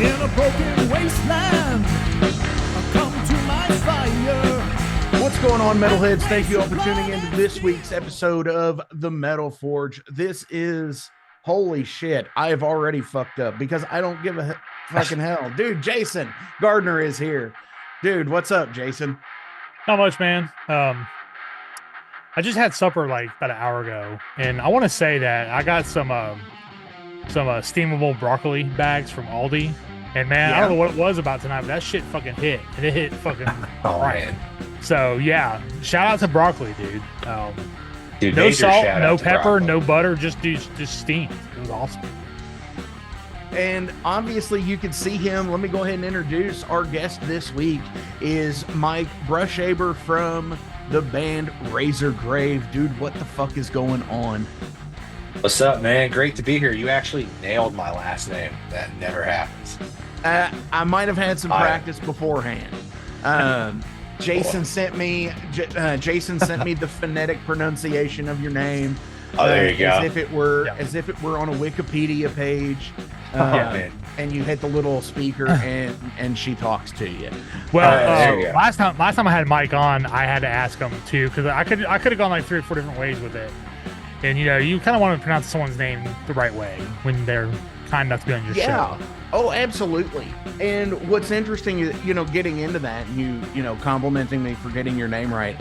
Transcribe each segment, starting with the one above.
in a broken wasteland. Come to my fire. What's going on, metalheads? Thank you all for tuning into this week's episode of The Metal Forge. This is, holy shit, I have already fucked up because I don't give a fucking hell. Dude, Jason Gardner is here. Dude, what's up, Jason? Not much, man. I just had supper like about an hour ago, and I want to say that I got some steamable broccoli bags from Aldi, and man, I don't know what it was about tonight, but that shit fucking hit, and it hit fucking right. Man. So yeah, shout out to broccoli, dude. Dude, no salt, no pepper, broccoli. no butter, just steamed. It was awesome. And obviously you can see him. Let me go ahead and introduce our guest this week is Mike Brushaber from the band Razorgrave. Dude, what the fuck is going on? What's up, man? Great to be here. You actually nailed my last name. That never happens. I might have had some practice beforehand. Jason sent me the phonetic pronunciation of your name. Oh, there you go. As if it were on a Wikipedia page. And you hit the little speaker and she talks to you. Well, last time I had Mike on, I had to ask him too, because I could have gone like 3 or 4 different ways with it. And you know, you kind of want to pronounce someone's name the right way when they're kind enough to be on your show. Oh, absolutely. And what's interesting is, you know, getting into that, you know, complimenting me for getting your name right.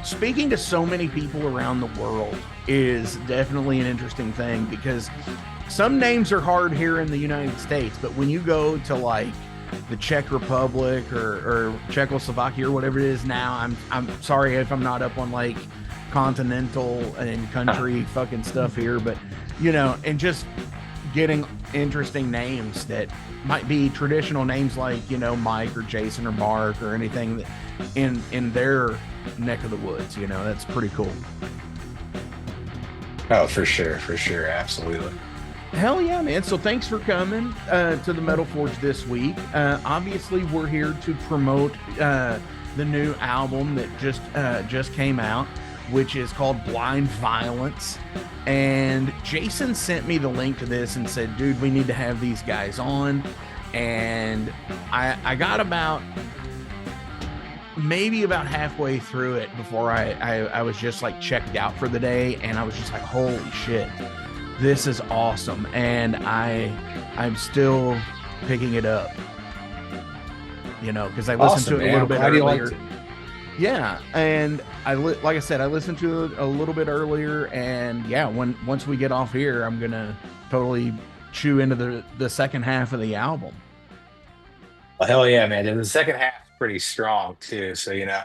Speaking to so many people around the world is definitely an interesting thing, because some names are hard here in the United States, but when you go to like the Czech Republic or Czechoslovakia or whatever it is now, I'm sorry if I'm not up on like continental and country fucking stuff here, but you know, and just getting interesting names that might be traditional names like, you know, Mike or Jason or Mark or anything that in their neck of the woods, you know, that's pretty cool. Oh, for sure, absolutely. Hell yeah, man. So thanks for coming to the Metal Forge this week. Obviously we're here to promote the new album that just came out, which is called Blind Violence. And Jason sent me the link to this and said, dude, we need to have these guys on. And I got maybe about halfway through it before I was just like checked out for the day, and I was just like, holy shit, this is awesome. And I'm still picking it up, you know, because I listened to it a little bit earlier. Yeah, and like I said, I listened to it a little bit earlier, and yeah, once we get off here, I'm gonna totally chew into the second half of the album. Well, hell yeah, man! And the second half is pretty strong too. So you know,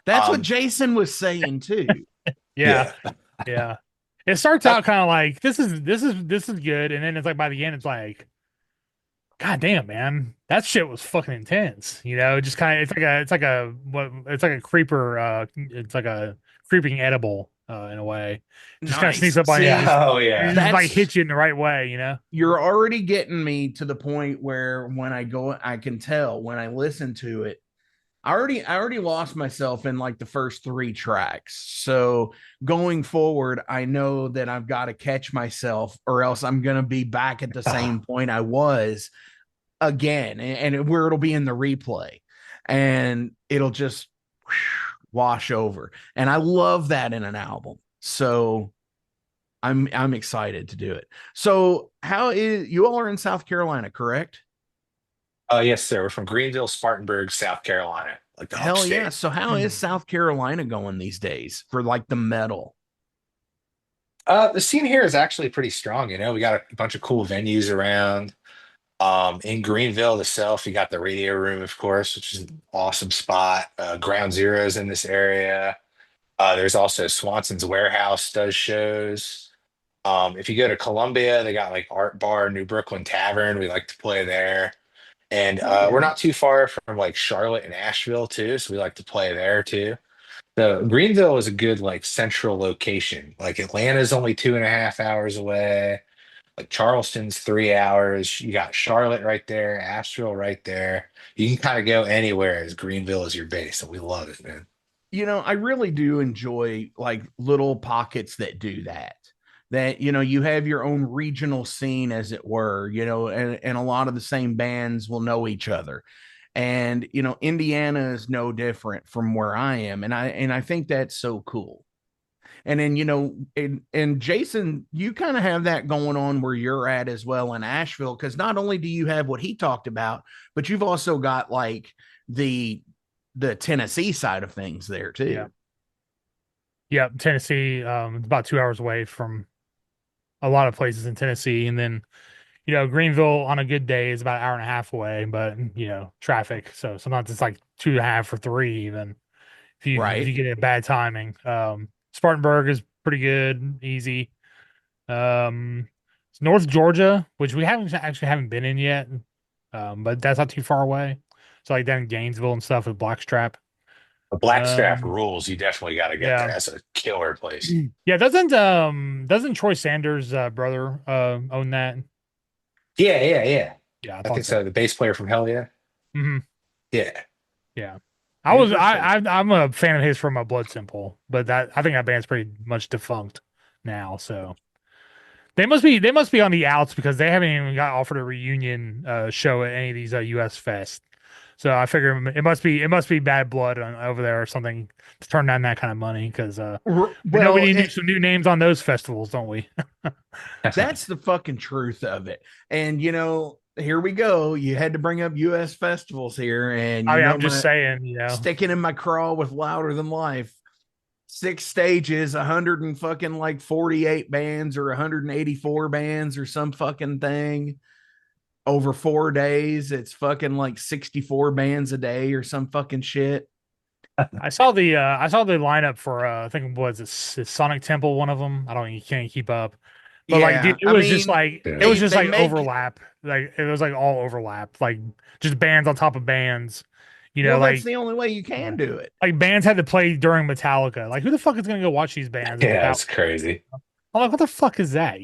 that's what Jason was saying too. Yeah. It starts out kind of like this is good, and then it's like by the end, it's like, God damn, man, that shit was fucking intense. You know, just kind of it's like a creeper. It's like a creeping edible in a way. Just kind of sneaks up on you. Oh yeah, just like hits you in the right way. You know, you're already getting me to the point where when I can tell when I listen to it. I already lost myself in like the first 3 tracks. So going forward, I know that I've got to catch myself, or else I'm going to be back at the same point I was again, and where it'll be in the replay, and it'll just wash over. And I love that in an album. So I'm excited to do it. So how is, you all are in South Carolina, correct? Yes, sir. We're from Greenville, Spartanburg, South Carolina. Like the hell upstate. Yeah. So how is South Carolina going these days for like the metal? The scene here is actually pretty strong. You know, we got a bunch of cool venues around. In Greenville itself, you got the Radio Room, of course, which is an awesome spot. Ground Zero's in this area. There's also Swanson's Warehouse does shows. If you go to Columbia, they got like Art Bar, New Brooklyn Tavern. We like to play there. And we're not too far from like Charlotte and Asheville too, so we like to play there too. So Greenville is a good like central location. Like Atlanta's only 2.5 hours away. Like Charleston's 3 hours. You got Charlotte right there, Asheville right there. You can kind of go anywhere as Greenville is your base, and we love it, man. You know, I really do enjoy like little pockets that do that. that, you have your own regional scene, as it were, and a lot of the same bands will know each other. And, Indiana is no different from where I am. And I think that's so cool. And then, and Jason, you kind of have that going on where you're at as well in Asheville, because not only do you have what he talked about, but you've also got like the Tennessee side of things there too. Yeah. Yeah, Tennessee, about 2 hours away from a lot of places in Tennessee. And then, Greenville on a good day is about an hour and a half away, but traffic. So sometimes it's like 2.5 or 3 even if you Right. get it bad timing. Spartanburg is pretty good, easy. It's North Georgia, which we haven't been in yet. But that's not too far away. So like down in Gainesville and stuff with Blackstrap. The Blackstrap Um, rules. You definitely got to get there. yeah. That's a killer place. Yeah, doesn't Troy Sanders' brother own that? Yeah, yeah, yeah. Yeah, I I thought think so. so. The bass player from Hell Yeah. Hmm. Yeah. Yeah. Interesting. I'm a fan of his from a Blood Simple, but I think that band's pretty much defunct now. So they must be on the outs because they haven't even got offered a reunion show at any of these US Fest. So I figure it must be bad blood over there or something to turn down that kind of money because we know we Well, need to do some new names on those festivals, don't we? that's the fucking truth of it. And here we go. You had to bring up US festivals here, and I mean, I'm just my saying, sticking in my craw with Louder Than Life. 6 stages, 100 and fucking like 48 bands or 184 bands or some fucking thing over 4 days. It's fucking like 64 bands a day or some fucking shit. I saw the lineup for I think was it Sonic Temple, one of them. I don't you can't keep up. But like dude, Yeah, it I was just mean, like it Yeah. was they just they like make overlap. Like it was like all overlap. Like just bands on top of bands. well, that's Like the only way you can do it. like bands had to play during Metallica. Like who the fuck is gonna go watch these bands if Yeah, Metallica? it's crazy. I'm like, what the fuck is that?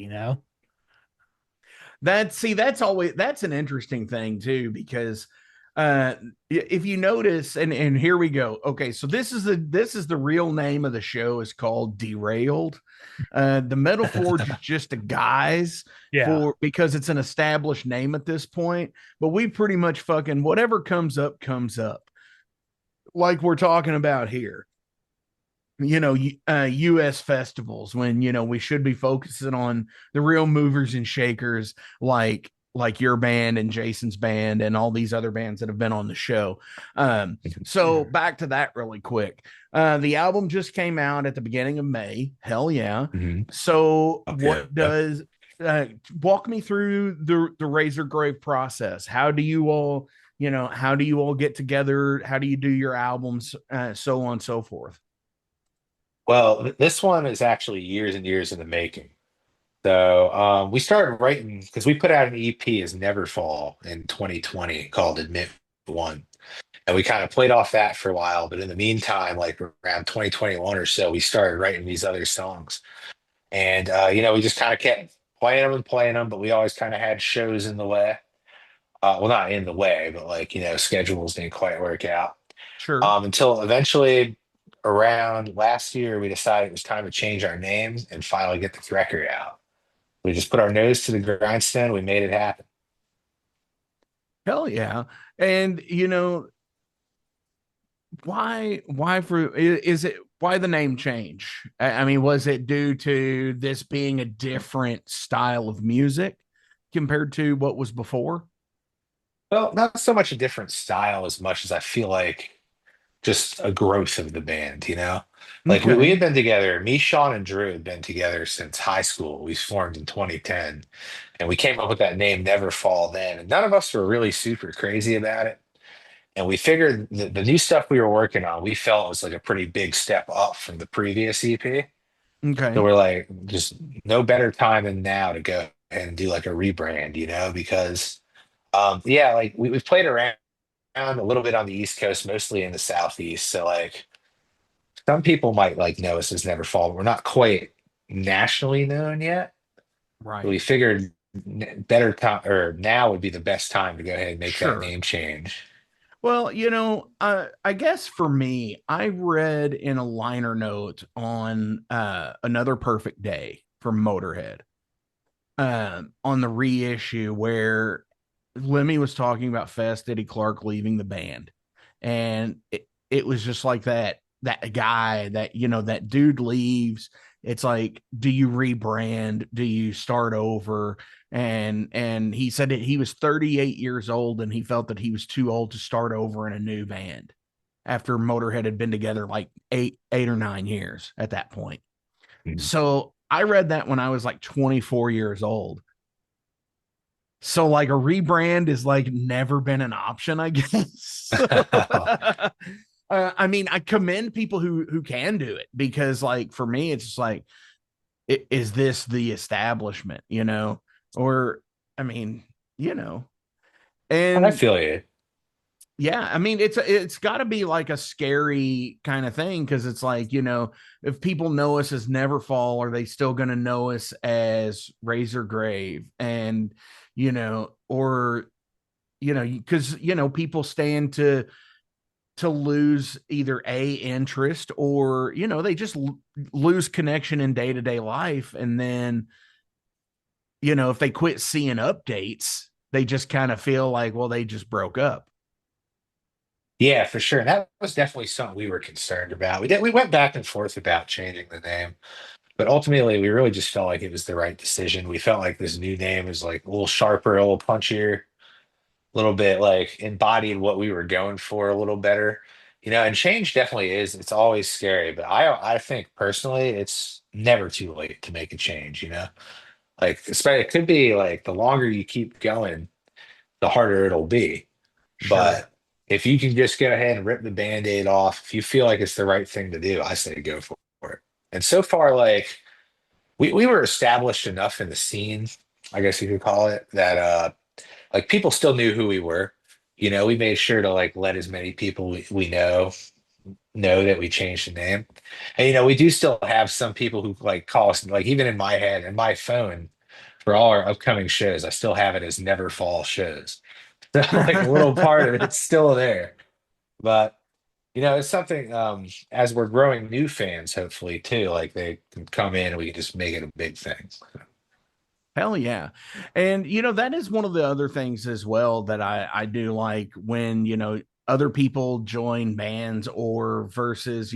That's an interesting thing too, because uh if you notice, and here we go. Okay, so this is the real name of the show, is called Derailed. The Metal Forge is just a guise Yeah. for, because it's an established name at this point, but we pretty much fucking whatever comes up, like we're talking about here. US festivals, when we should be focusing on the real movers and shakers, like your band and Jason's band and all these other bands that have been on the show. So back to that really quick. The album just came out at the beginning of May. Hell yeah. Mhm. So Okay. what does walk me through the Razorgrave process? How do you all get together? How do you do your albums, so on and so forth? Well, this one is actually years and years in the making. So we started writing because we put out an EP as Neverfall in 2020 called Admit One. And we kind of played off that for a while. But in the meantime, like around 2021 or so, we started writing these other songs. And, we just kind of kept playing them and playing them, but we always kind of had shows in the way. Well, not in the way, but like, schedules didn't quite work out. Sure. Until eventually around last year, we decided it was time to change our names and finally get this record out. We just put our nose to the grindstone. We made it happen. Hell yeah. And why is it, why the name change? I mean, was it due to this being a different style of music compared to what was before? Well, not so much a different style as much as I feel like just a growth of the band, you know? Like we Okay. had been together, me, Sean, and Drew had been together since high school. We formed in 2010, and we came up with that name NeverFall then. And none of us were really super crazy about it. And we figured the new stuff we were working on, we felt was like a pretty big step up from the previous EP. So Okay. we're like, just no better time than now to go ahead and do like a rebrand, because yeah, like we've played around a little bit on the East Coast, mostly in the Southeast. So like some people might like know us as Neverfall, but we're not quite nationally known yet. So Right. we figured better time or now would be the best time to go ahead and make that Sure. name change. Well, I guess for me, I read in a liner note on Another Perfect Day from Motorhead on the reissue where Lemmy was talking about Fest Eddie Clark leaving the band. And it was just like that guy that, that dude leaves. It's like, do you rebrand? Do you start over? And he said that he was 38 years old and he felt that he was too old to start over in a new band after Motorhead had been together like 8 or 9 years at that point. Mhm. So I read that when I was like 24 years old. So like a rebrand is like never been an option, I guess. I mean, I commend people who can do it because like for me, it's just like, is this the establishment, or I mean, you know, I and feel you. yeah, I mean, it's got to be like a scary kind of thing because it's like, if people know us as Neverfall, are they still going to know us as Razorgrave? And, or, because, people stand to lose either a interest or, they just lose connection in day-to-day life. And then, if they quit seeing updates, they just kind of feel like, well, they just broke up. Yeah, for sure. And that was definitely something we were concerned about. We went back and forth about changing the name, but ultimately we really just felt like it was the right decision. We felt like this new name is like a little sharper, a little punchier, a little bit like embodied what we were going for a little better. And change definitely is, it's always scary, but I think personally it's never too late to make a change. Like especially it could be like the longer you keep going, the harder it'll be. Sure. But if you can just go ahead and rip the band-aid off, if you feel like it's the right thing to do, I say go for it. And so far, like we were established enough in the scene, I guess you could call it, that like people still knew who we were. We made sure to like let as many people we know that we changed the name. And we do still have some people who like call us, like even in my head and my phone for all our upcoming shows, I still have it as Never Fall shows. So like a little part of it's still there. But it's something as we're growing new fans, hopefully too, like they can come in and we can just make it a big thing. Hell yeah. And that is one of the other things as well that I do like when, other people join bands or versus,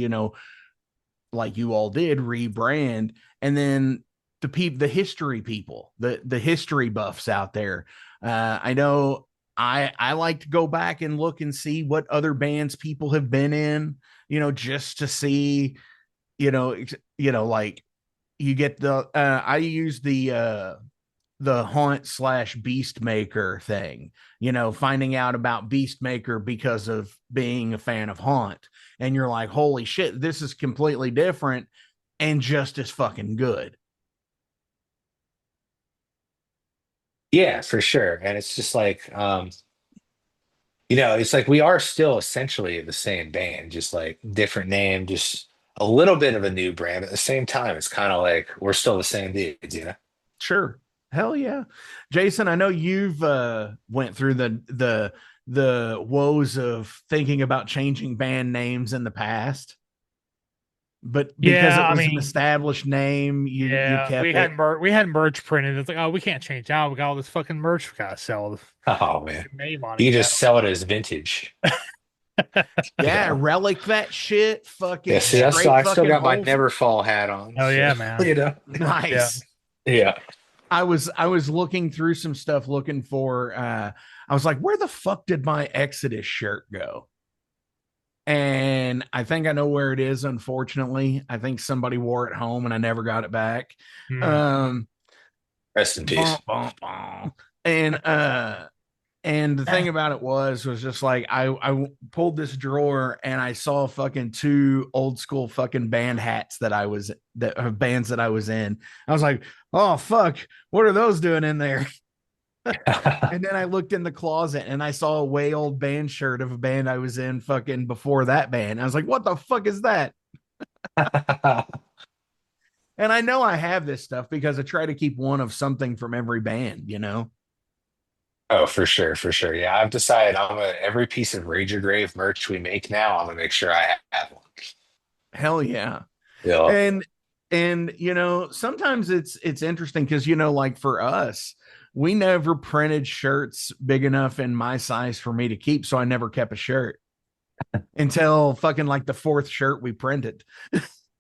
like you all did rebrand and then the history people, the history buffs out there. I know I like to go back and look and see what other bands people have been in, just to see, like you get I use the Haunt/Beastmaker thing, finding out about Beastmaker because of being a fan of Haunt. And you're like, holy shit, this is completely different and just as fucking good. Yeah, for sure. And it's just like it's like we are still essentially the same band, just like different name, just a little bit of a new brand. At the same time, it's kind of like we're still the same dudes. Sure. Hell yeah. Jason, I know you've went through the woes of thinking about changing band names in the past, but because Yeah, it I was an mean, established name, you yeah, kept it. we had merch printed. It's like, oh, we can't change now. We got all this fucking merch we gotta sell. The Oh man. fucking name on it, You can just sell it as vintage. Yeah, Yeah. relic that shit. Yeah, Fucking see, Yeah. straight I still fucking got my holes. Neverfall hat on. Oh So, yeah, man. you know. Yeah. Nice. Yeah. I was looking through some stuff looking for I was like, where the fuck did my Exodus shirt go? And I think I know where it is, unfortunately. I think somebody wore it home and I never got it back. Hmm. Um Rest in bum, peace. bum, bum. And the thing about it was just like I pulled this drawer and I saw fucking two old school fucking band hats that of bands that I was in. I was like, oh fuck, what are those doing in there? And then I looked in the closet and I saw a way old band shirt of a band I was in fucking before that band. I was like, what the fuck is that? And I know I have this stuff because I try to keep one of something from every band. Oh, for sure, for sure. Yeah, I've decided every piece of Razorgrave merch we make now, I'm gonna make sure I have one. Hell yeah. Yeah. And And sometimes it's interesting because like for us, we never printed shirts big enough in my size for me to keep, so I never kept a shirt until fucking like the fourth shirt we printed.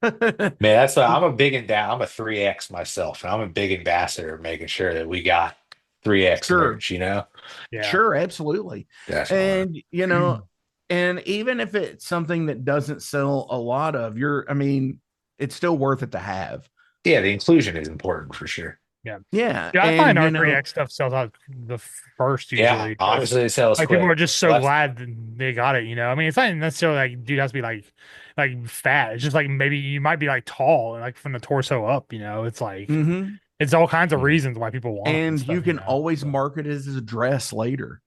Man, that's why I'm a big and down. I'm a 3X myself, and I'm a big ambassador of making sure that we got 3X Sure. merch, you know? Yeah. Sure, absolutely. Definitely. And and even if it's something that doesn't sell a lot of, I mean, it's still worth it to have. Yeah, the inclusion is important for sure. Yeah. Yeah. Yeah, I And find our 3X stuff sells out the first Yeah, usually. honestly, it sells Like people quick. are just so Less, glad that they got it, you know. I mean, it's not necessarily like dude has to be like fat. It's just like maybe you might be like tall and like from the torso up, you know. It's like Mhm. it's all kinds of Mhm. reasons why people want them and And you stuff, you can know. always market it as a dress later.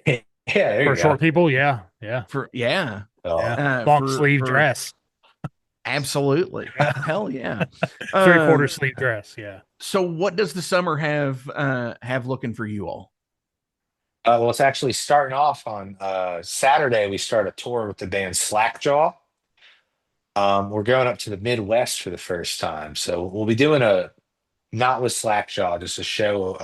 yeah, there For you go. short people, yeah, yeah, For yeah. Oh, yeah. Long For sleeve dress, absolutely. yeah. Hell yeah. 3/4 sleeve dress, yeah. So what does the summer have looking for you all? well, it's actually starting off on Saturday. We start a tour with the band Slackjaw. We're going up to the Midwest for the first time, so we'll be doing a not with Slackjaw, just a show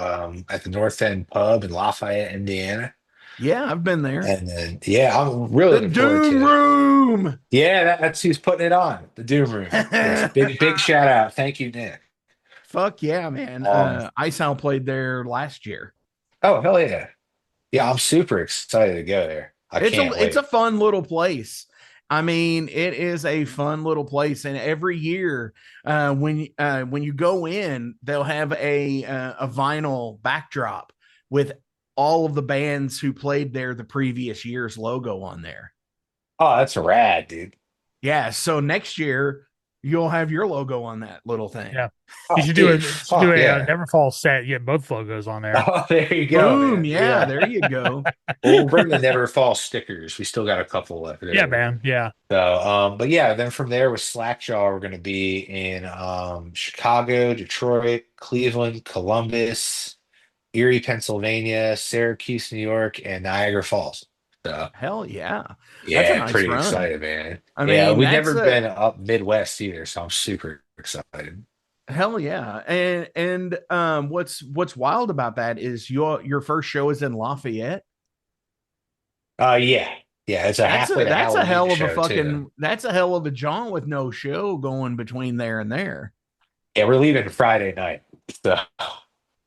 at the North End Pub in Lafayette, Indiana. Yeah, I've been there. And then, yeah, I'm really The looking forward Doom to it. Room. Yeah, that's who's putting it on, the Doom Room. Yes, big shout out. Thank you, Nick. Fuck yeah, man. Um, Icehound played there last year. oh hell yeah, yeah, I'm super excited to go there. I can't It's a wait. fun little place. I mean, it is a fun little place, and every year, when you go in, they'll have a vinyl backdrop with all of the bands who played there the previous year's logo on there. Oh, that's rad, dude. Yeah, so next year you'll have your logo on that little thing. Yeah. Oh, dude, You should do fuck a yeah. NeverFall set. You get both logos on there. Oh, there you go, Boom, man. yeah, Yeah. there you go. Well, we'll bring the NeverFall stickers. We still got a couple left Yeah, there. man. Yeah. So, but yeah, then from there with Slackjaw, we're going to be in Chicago, Detroit, Cleveland, Columbus, Erie, Pennsylvania, Syracuse, New York, and Niagara Falls. So, Hell yeah. That's a yeah, nice pretty run. excited, man. I Yeah, mean, we've that's never a been up Midwest either, so I'm super excited. hell yeah. And what's wild about that is your first show is in Lafayette. Yeah, yeah, it's a halfway to That's a Halloween hell of a show too. fucking that's a hell of a jaunt with no show going between there and there. Yeah, we're leaving Friday night, so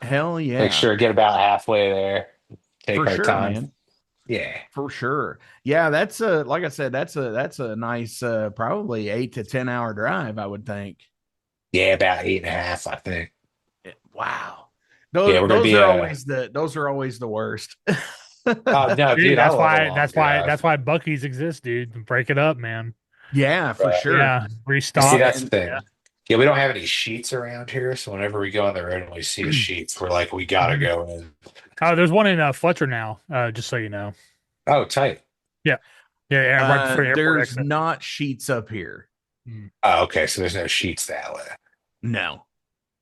Hell make yeah. sure to get about halfway there, take For our sure, time. man. Yeah. For sure. Yeah, that's a like I said, that's a nice probably 8 to 10 hour drive, I would think. Yeah, about 8.5, I think. Wow. Yeah, we're gonna be Those are always the worst. oh no, Dude, dude, I love a long that's drive. why Bucky's exist, dude. Break it up, man. Yeah, for Right. sure. Yeah. See, Restock. that's the And Yeah. thing. Yeah, we don't have any sheets around here, so whenever we go on the road and we see a sheets, we're like, we gotta Mhm. go in. Oh, there's one in Fletcher now, just so you know. Oh, tight. Yeah. Yeah, yeah, right before the airport there's exit. not sheets up here. Mm. Oh, okay, so there's no sheets that way. No.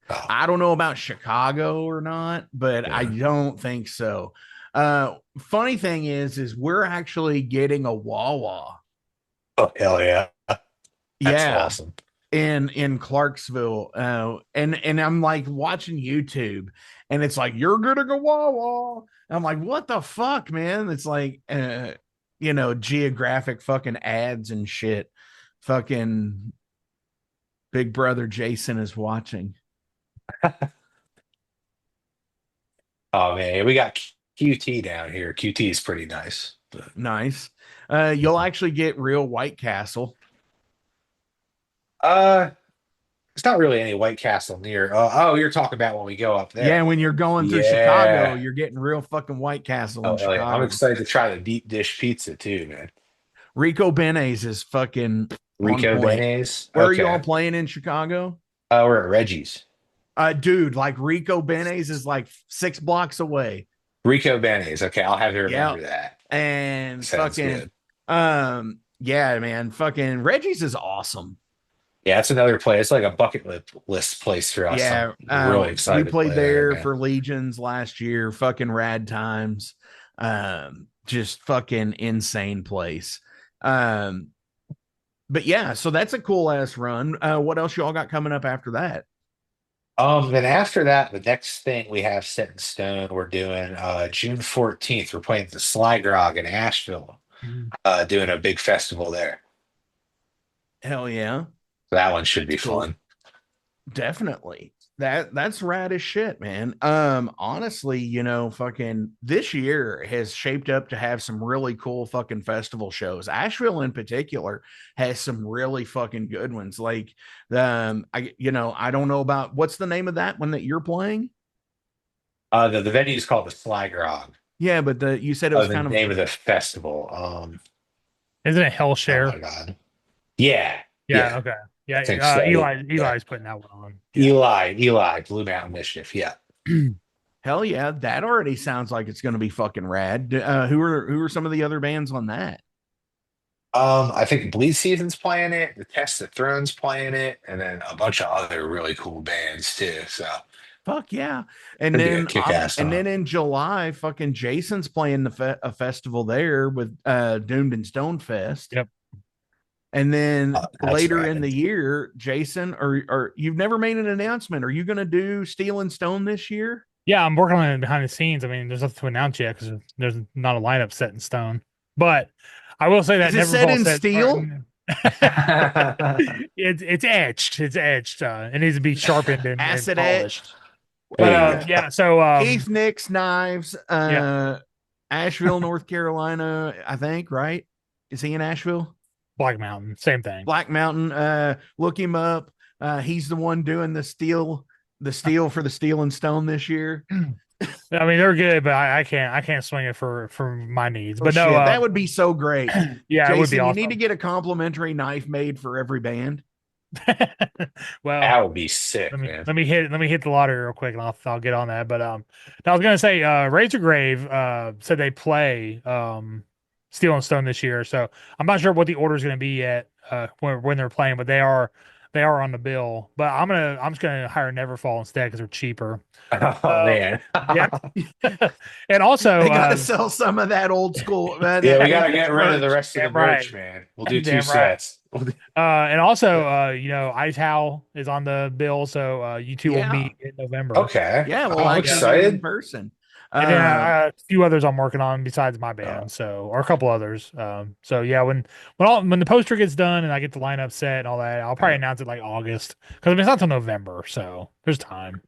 Oh, I don't know about Chicago or not, but I yeah. don't think so. Funny thing is we're actually getting a Wawa. Oh, hell yeah. That's Yeah, awesome. in Clarksville. And I'm like watching YouTube, and it's like you're gonna go Wawa. I'm like, what the fuck, man? It's like geographic fucking ads and shit. Fucking Big Brother Jason is watching. Oh man, we got QT down here. QT is pretty nice. But Nice. You'll actually get real White Castle. uh it's not really any White Castle near. Oh, you're talking about when we go up Yeah, there. when you're going through Chicago, Yeah. you're getting real fucking White Castle Oh, in hell yeah. I'm Chicago. excited to try the deep dish pizza too, man. Rico Benes is fucking on Rico point. Benes. Where are you all Okay. playing in Chicago? We're at Reggie's. Dude, like Rico Benes is like 6 blocks away. Rico Benes. Okay, I'll have to Yeah. remember that. And Sounds fucking, good. yeah, man, fucking Reggie's is awesome. Yeah, it's another place. It's like a list place for us. Yeah. I'm really We excited to played play there, there man. for Legions last year. Fucking rad times. Just fucking insane place. Um, but yeah, so that's a cool ass run. What else y'all got coming up after that? Then after that, the next thing we have set in stone, we're doing June 14th. We're playing at the Sly Grog in Asheville, Mhm. doing a big festival there. Hell yeah. So that one should That's be cool. fun. Definitely. That's rad as shit, man. Honestly, fucking this year has shaped up to have some really cool fucking festival shows. Asheville in particular has some really fucking good ones. Like I don't know about what's the name of that one that you're playing? The venue is called the Sly Grog. Yeah, but you said it Oh, was the kind of name of the festival. Isn't it Hell Oh Share? my God. Yeah, Yeah. yeah, Okay. I Yeah. think so. Yeah. Eli's putting that one on. Yeah. Eli, Blue Mountain Mischief. Yeah. hell yeah, that already sounds like it's going to be fucking rad. Who are some of the other bands on that? I think Bleed Season's playing it, the Test of Thrones playing it, and then a bunch of other really cool bands too. So Fuck yeah. And it'd be a then kick-ass and time. then in July, fucking Jason's playing a festival there with Doomed and Stone Fest. Yep. And then That's later in the rad. year, Jason, or you've never made an announcement. Are you going to do Steel and Stone this year? Yeah, I'm working on it behind the scenes. I mean, there's nothing to announce yet because there's not a lineup set in stone. But I will say that Is it set NeverFall in said steel? it's etched. It's etched. It needs to be sharpened and Acid etched? polished. There But you go. yeah, so Keith Nick's Knives, yeah, Asheville, North Carolina, I think, right? Is he in Asheville? Black Mountain, same thing. Black Mountain. Look him up. He's the one doing the steel for the Steel and Stone this year. I mean, they're good, but I can't swing it for my needs. Oh But shit, no, that would be so great. yeah, it would be Jason, you need to awesome. get a complimentary knife made for every band. Well, That would be sick, man. let me hit the lottery real quick, and I'll get on that. But I was gonna say, Razorgrave said they play Steel and Stone this year, so I'm not sure what the order is gonna be yet when they're playing, but they are on the bill. But I'm just gonna hire NeverFall instead because they're cheaper. Oh Uh, man. yeah, and also They got to sell some of that old school. Yeah, That we gotta vintage get rid of the merch. rest of the damn right, merch, man. We'll do two damn right. sets. And also, Ice Howl is on the bill, so you two will Yeah, meet in November. Okay. yeah. We'll I'm actually meet in excited. person. And then Uh, a few others I'm working on besides my Oh, band, so or a couple others. So yeah, when the poster gets done and I get the lineup set and all that, I'll probably announce it like August because I mean it's not till November, so there's time.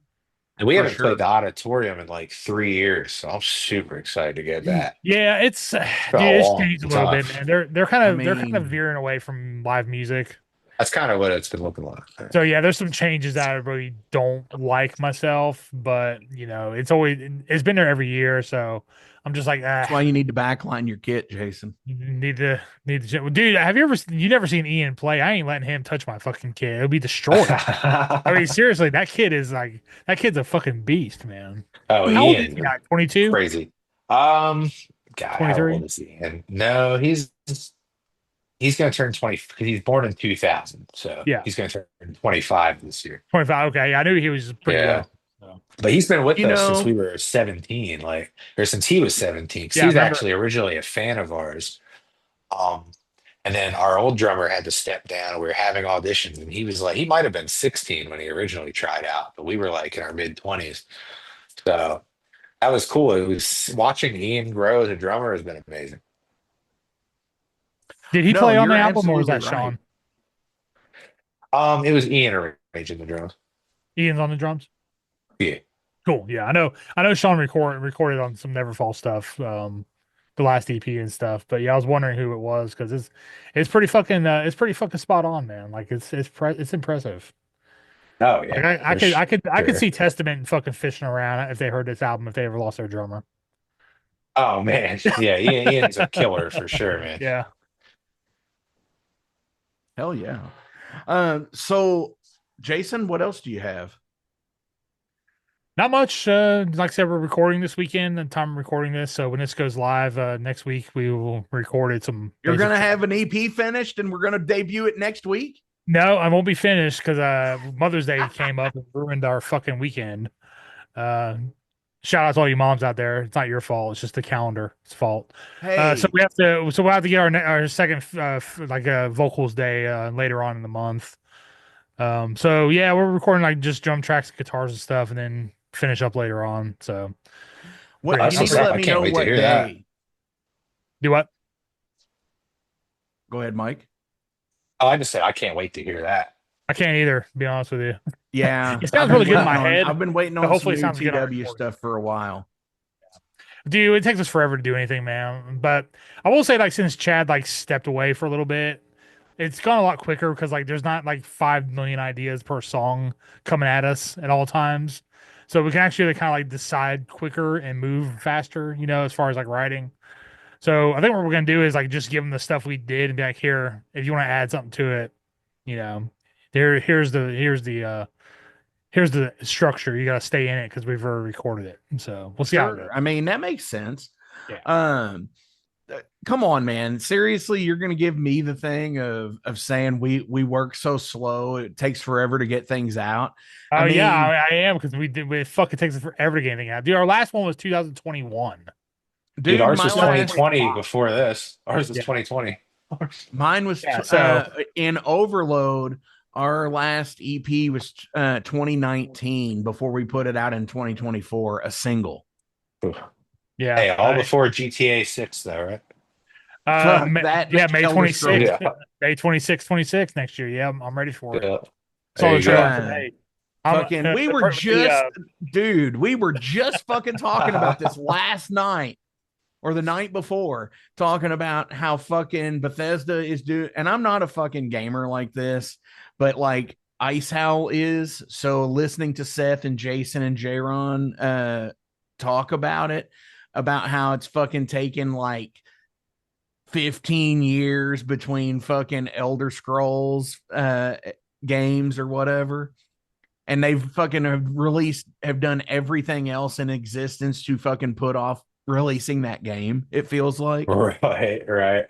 and we for haven't sure. played the auditorium in like 3 years, so I'm super excited to get that. Yeah, it's dude, It's been a it's long changed a little bit, time. man. I They're kind of mean, veering away from live music. That's kind of what it's been looking like. So yeah, there's some changes that I really don't like myself, but it's been there every year, so I'm just like that's why you need to backline your kit, Jason. need to dude. Have you never seen Ian play? I ain't letting him touch my fucking kid. It'll be destroyed. I mean, seriously, that kid's a fucking beast, man. Oh, How old is he Ian, now? 22? crazy. Um, God, how 23? old is he? And no, he's gonna turn 20 because he's born in 2000, so Yeah, he's gonna turn 25 this year. 25. Okay, yeah, I knew he was pretty Yeah. young. So. But he's been with You us since we know, were 17, or since he was 17, because Yeah, he I was remember. actually originally a fan of ours. Um, and then our old drummer had to step down. We were having auditions, and he was like, he might have been 16 when he originally tried out, but we were like in our mid 20s. So that was cool. It was watching Ian grow as a drummer has been amazing. Did he no, play on the you're album or was absolutely that right. Sean? It was Ian arranging the drums. Ian's on the drums. Yeah. Cool. Yeah, I know Sean recorded on some Neverfall stuff, the last EP and stuff. But yeah, I was wondering who it was because it's pretty fucking spot on, man. Like it's impressive. Oh Like yeah, for I could sure. see Testament and fucking fishing around if they heard this album if they ever lost their drummer. Oh man, yeah, Ian's a killer for sure, man. Yeah. Hell yeah. So Jason, what else do you have? Not much. Like I said, we're recording this weekend and time I'm recording this. So when this goes live next week, we will record it some You're basic gonna stuff. have an EP finished, and we're gonna debut it next week. No, I won't be finished because Mother's Day came up and ruined our fucking weekend. Uh, Shout out to all you moms out there. It's not your fault. It's just the calendar. It's fault. So Hey, we have to. So we'll have to get our second vocals day later on in the month. So yeah, we're recording like just drum tracks, guitars, and stuff, and then finish up later on. So what pretty That's you need what's to excited. up. let I me can't know wait to what hear that. day. Do what? Go ahead, Mike. Oh, I just said I can't wait to hear that. I can't either. To be honest with you, Yeah, it I've sounds been really good in waiting my on head. I've been waiting So on some hopefully, it new sounds good on TW recording. stuff for a while. Dude, it takes us forever to do anything, man. But I will say, like, since Chad like stepped away for a little bit, it's gone a lot quicker because like there's not like 5 million ideas per song coming at us at all times. So we can actually kind of like decide quicker and move faster, as far as like writing. So I think what we're gonna do is like just give them the stuff we did and be like, here, if you want to add something to it, you know, here's the structure. You got to stay in it because we've already recorded it. So we'll see how it goes. Sure. I mean, that makes sense. Yeah. Um, come on, man. Seriously, you're gonna give me the thing of saying we work so slow, it takes forever to get things out. I Oh yeah, mean, I am because it fucking takes us forever to get anything out. Dude, our last one was 2021. Dude, dude, ours my was last 2020 before this. Ours was Yeah. 2020. mine was Yeah. So in Overload. Our last EP was 2019 before we put it out in 2024, a single. yeah, Hey, all before GTA 6 though, right? Fuck that. May Elder 26th, Scrolls. Yeah. May 26th, 26th next year. Yeah, I'm ready for it. Yeah. Saw There the you trailer go. today. Fucking, we were just, dude, we were just fucking talking about this last night or the night before, talking about how fucking Bethesda is doing. And I'm not a fucking gamer like this, but like Icehowl is. So listening to Seth and Jason and Jaron talk about it, about how it's fucking taken like 15 years between fucking Elder Scrolls games or whatever, and they've fucking have done everything else in existence to fucking put off releasing that game, it feels like. Right, right.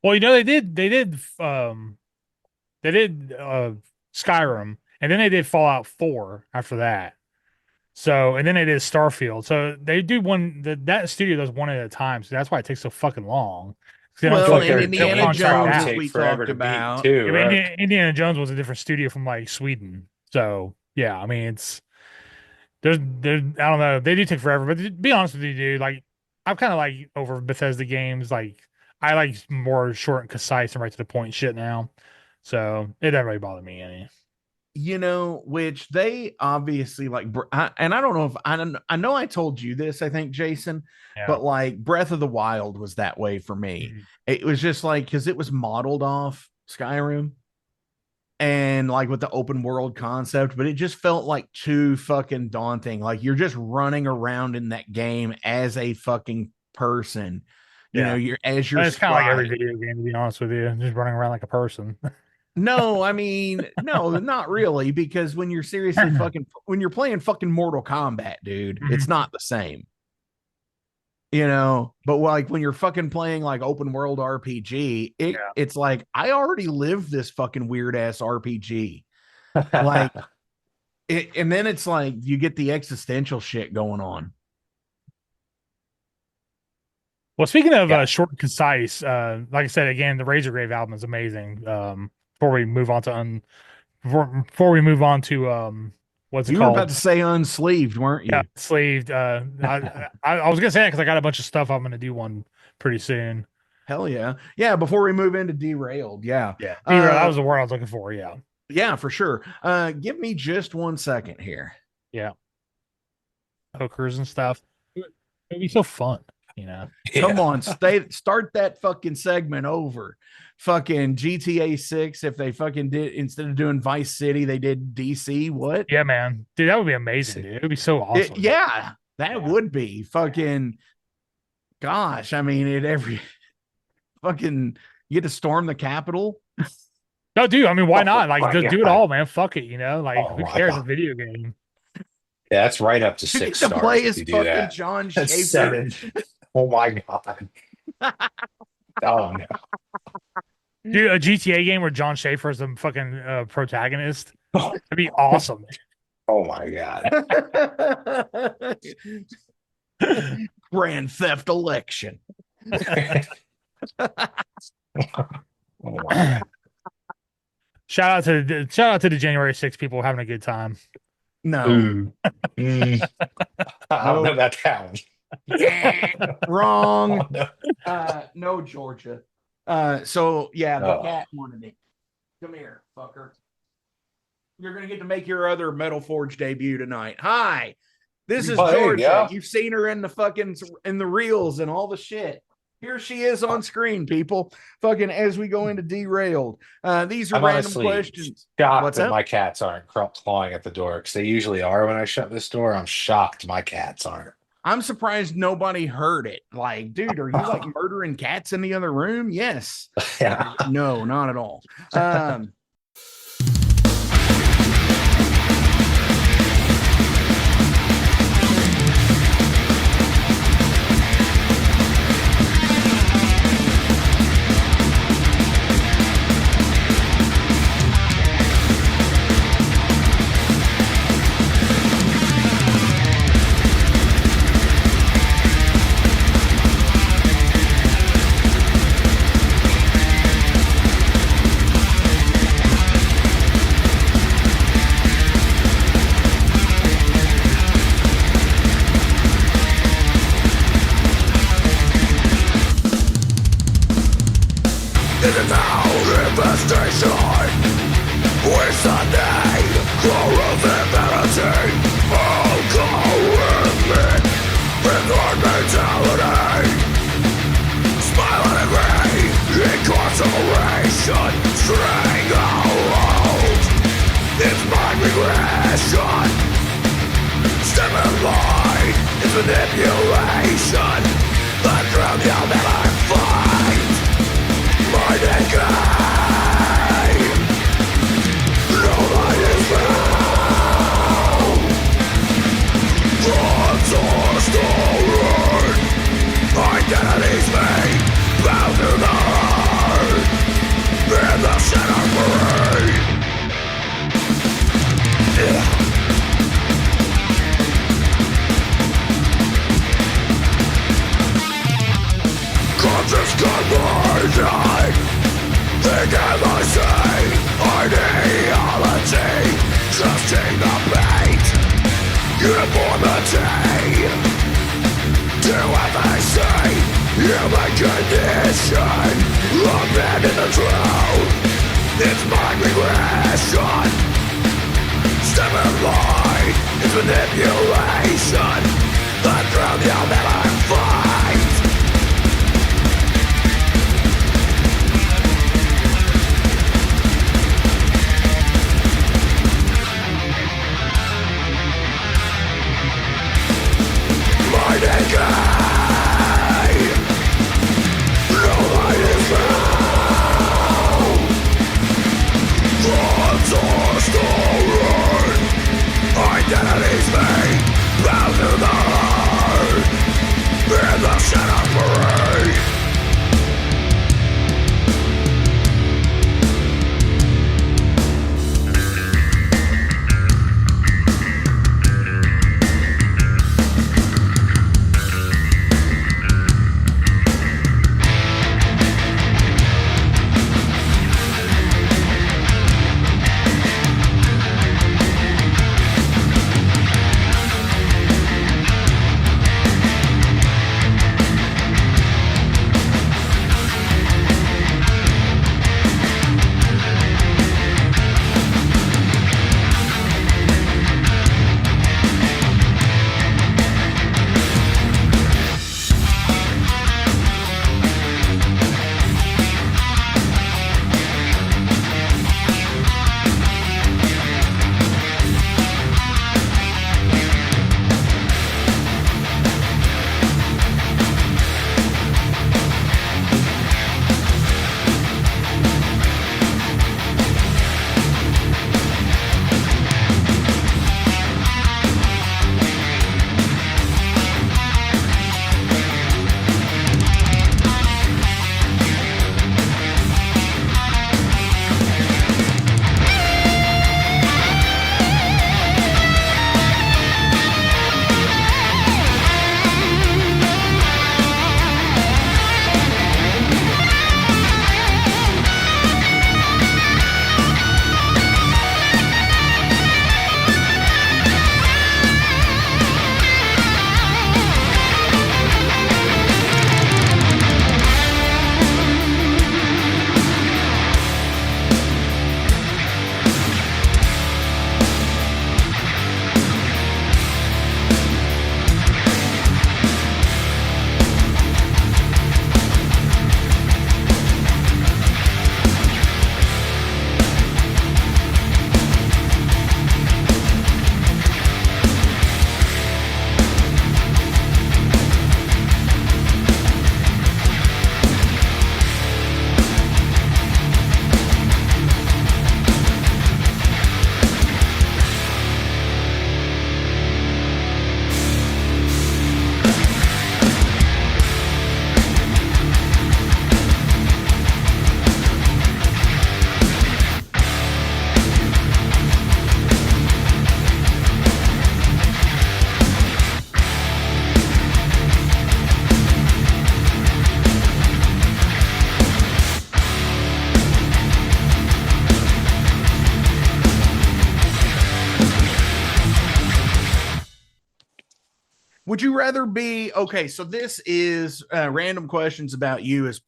Well, they did Skyrim, and then they did Fallout 4 after that. So, and then they did Starfield. So they do that studio does one at a time. So that's why it takes so fucking long. They don't I feel Well, like fucking and their they don't Indiana games contract probably Jones, out. as take we forever talked to beat about. too, I mean, right? Indiana Jones was a different studio from like Sweden. So yeah, I mean, there's I don't know. They do take forever, but to be honest with you, dude, like I'm kind of like over Bethesda games. Like I like more short and concise and right to the point shit now. So it doesn't really bother me any. Which they obviously like, and I don't know if I know I told you this, I think, Jason, Yeah. but like Breath of the Wild was that way for me. Mhm. It was just like, because it was modeled off Skyrim and like with the open world concept, but it just felt like too fucking daunting. Like you're just running around in that game as a fucking person. Yeah. You're as your And it's kind of like every sprite. video game, to be honest with you, just running around like a person. No, I mean, no, not really, because when you're seriously when you're playing fucking Mortal Kombat, dude, it's Mhm. not the same. But like when you're fucking playing like open world RPG, Yeah. it's like I already lived this fucking weird ass RPG. Like and then it's like you get the existential shit going on. Well, speaking of Yeah. short and concise, like I said again, the Razorgrave album is amazing. Before we move on to before we move on to what's it You were about called? to say unsleeved, weren't Yeah, you? Sleeved. I was gonna say that because I got a bunch of stuff I'm gonna do one pretty soon. Hell yeah. Yeah, before we move into derailed. Yeah. Yeah, that was the word I was looking for. Yeah, Yeah, for sure. Give me just 1 second here. yeah, hookers and stuff. It'd be so fun, Come Yeah. on, start that fucking segment over. Fucking GTA 6, if they fucking did, instead of doing Vice City, they did DC. What? Yeah, man, dude, that would be amazing, dude. It'd be so awesome. Yeah, that Yeah. would be fucking, gosh. I mean, fucking, you get to storm the Capitol. No, dude. I mean, why Oh not? Like, my do it God. all, man. Fuck it, Like, Oh who my cares? A God. video game. Yeah, that's right up to You get 6 to stars play if as you do fucking that. John That's Schaefer. 7. Oh my God. Oh no. Dude, a GTA game where John Schaefer is the fucking protagonist. That'd be awesome. Oh my God. Grand Theft Election. Oh my God. Shout out to the January 6th people having a good time. No. Ooh. I don't know about that one. Wrong. Oh, no. No, Georgia. So yeah, the Oh. cat wanted it. Come here, fucker. You're gonna get to make your other Metal Forge debut tonight. Hi, this is Oh, there you Georgia. go. You've seen her in the reels and all the shit. Here she is on screen, people. Fucking as we go into derailed. These are I'm random honestly questions. shocked What's that up? my cats aren't clawing at the door because they usually are when I shut this door. I'm shocked my cats aren't. I'm surprised nobody heard it. Like, dude, are you like murdering cats in the other room? Yes. Yeah. No, not at all. Would you rather be okay? So this is random questions about you as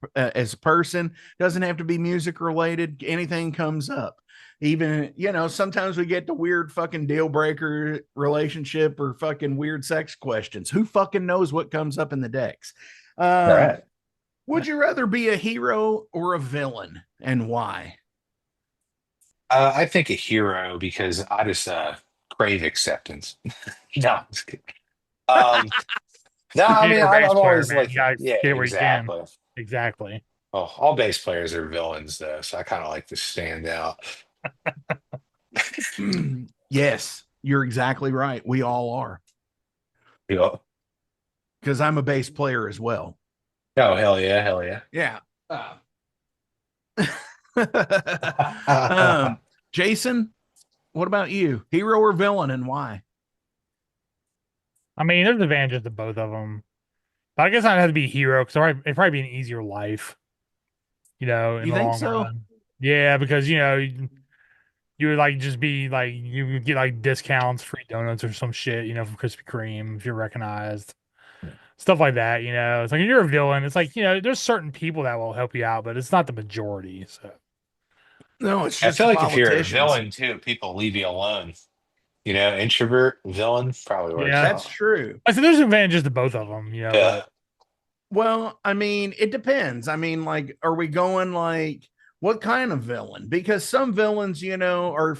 a person. Doesn't have to be music related. Anything comes up. Even sometimes we get the weird fucking deal breaker relationship or fucking weird sex questions. Who fucking knows what comes up in the decks? All Um, right. would you rather be a hero or a villain, and why? I think a hero because I just crave acceptance. No, I'm just kidding. Um, no, I mean You're a I'm, bass I'm player, always man. You like, gotta yeah, get it where you can. exactly. Exactly. Oh, all bass players are villains though, so I kind of like to stand out. Yes, you're exactly right. We all are, You because I'm a bass player as well. Oh, hell yeah, hell yeah. Yeah. um, Jason, what about you? Hero or villain, and why? I mean, there's advantages to both of them. But I guess I'd have to be a hero because it'd probably be an easier life, in You the think long so? run. Yeah, because you would like just be like you would get like discounts, free donuts or some shit, from Krispy Kreme if you're recognized. Stuff like that, It's like if you're a villain, it's like, there's certain people that will help you out, but it's not the majority. So No, it's I just feel the like if you're a politicians. villain too, people leave you alone. Introvert, villain probably works yeah. That's out. true. I said there's advantages to both of them, Yeah. but Well, I mean, it depends. I mean, like, are we going like what kind of villain? Because some villains, are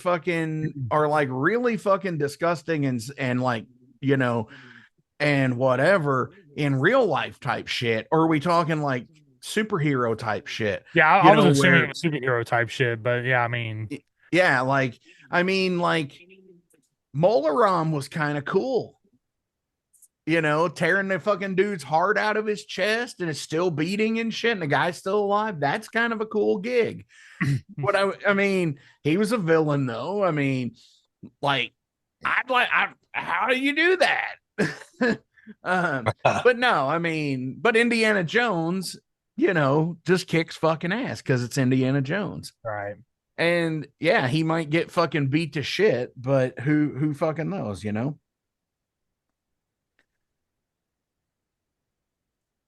like really fucking disgusting and like, you know, and whatever in real life type shit. Or are we talking like superhero type shit? yeah, I was assuming it Where was superhero type shit, but yeah, I mean, yeah, like I mean, like Molaram was kind of cool. Tearing the fucking dude's heart out of his chest and it's still beating and shit, and the guy's still alive. That's kind of a cool gig. I mean, he was a villain though. I mean, like, how do you do that? But no, I mean, but Indiana Jones, just kicks fucking ass because it's Indiana Jones. right. And yeah, he might get fucking beat to shit, but who fucking knows?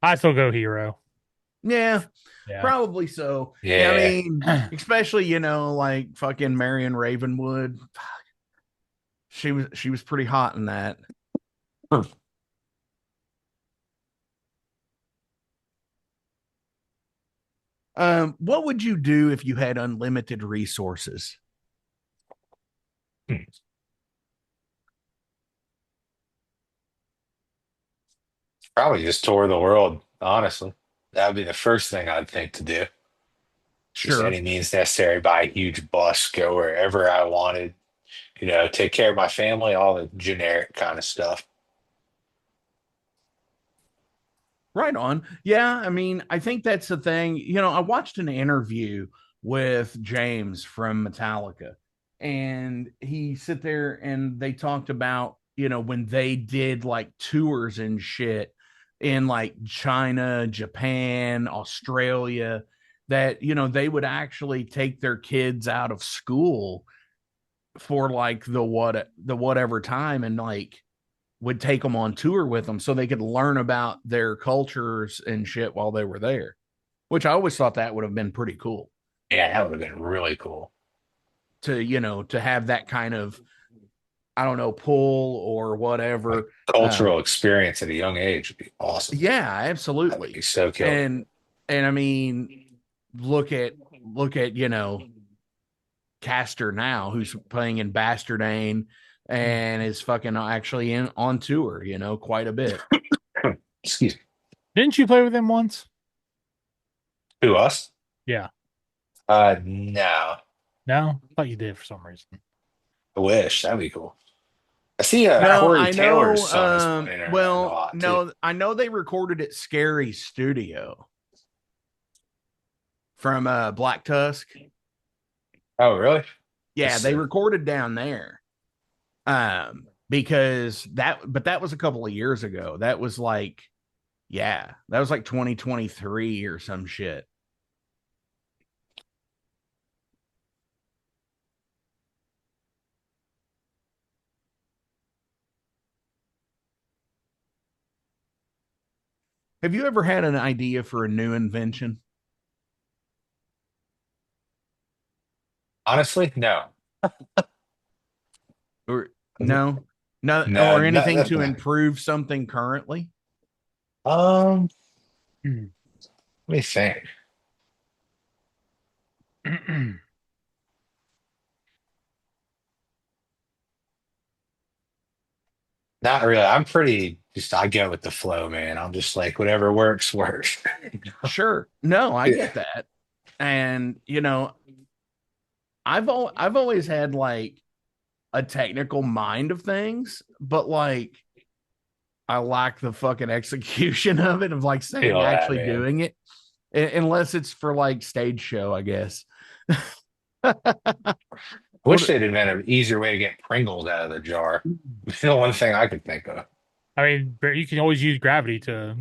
I still go hero. Yeah, Yeah. probably so. Yeah, I Yeah. mean, especially, like fucking Marion Ravenwood. She was pretty hot in that. What would you do if you had unlimited resources? Probably just tour the world, honestly. That would be the first thing I'd think to do. Just Sure. any means necessary, buy a huge bus, go wherever I wanted, take care of my family, all the generic kind of stuff. Right on. Yeah, I mean, I think that's the thing. I watched an interview with James from Metallica, and he sit there and they talked about, when they did like tours and shit in like China, Japan, Australia, that, they would actually take their kids out of school for like the whatever time and like would take them on tour with them so they could learn about their cultures and shit while they were there, which I always thought that would have been pretty cool Yeah, that would have been really cool. to have that kind of, I don't know, pull or Like whatever. cultural experience at a young age would be awesome. Yeah, That would be absolutely. so killer. And I mean, look at Caster now, who's playing in Bastardane and is fucking actually in on tour, quite a bit. Excuse me. Didn't you play with him once? Who, us? Yeah. No. No? I thought you did for some reason. I wish. That'd be cool. I see No, Corey I Taylor's know. son is playing around a Well, lot too. no, I know they recorded at Scary Studio from Black Tusk. Oh, really? Yeah, Let's they see. recorded down there. Because but that was a couple of years ago. That was like, yeah, that was like 2023 or some shit. Have you ever had an idea for a new invention? Honestly, no. Or no, no, No, or anything to no. improve something currently? Um, Hmm. let me think. Not really. I'm pretty just I go with the flow, man. I'm just like whatever works, works. Sure. No, I Yeah. get that. And I've always had like a technical mind of things, but like I lack the fucking execution of it, of like saying Feel that, actually man. doing it, unless it's for like stage show, I guess. Wish What they'd invent an easier way to get Pringles out of the jar. The one thing I could think of. I mean, but you can always use gravity to,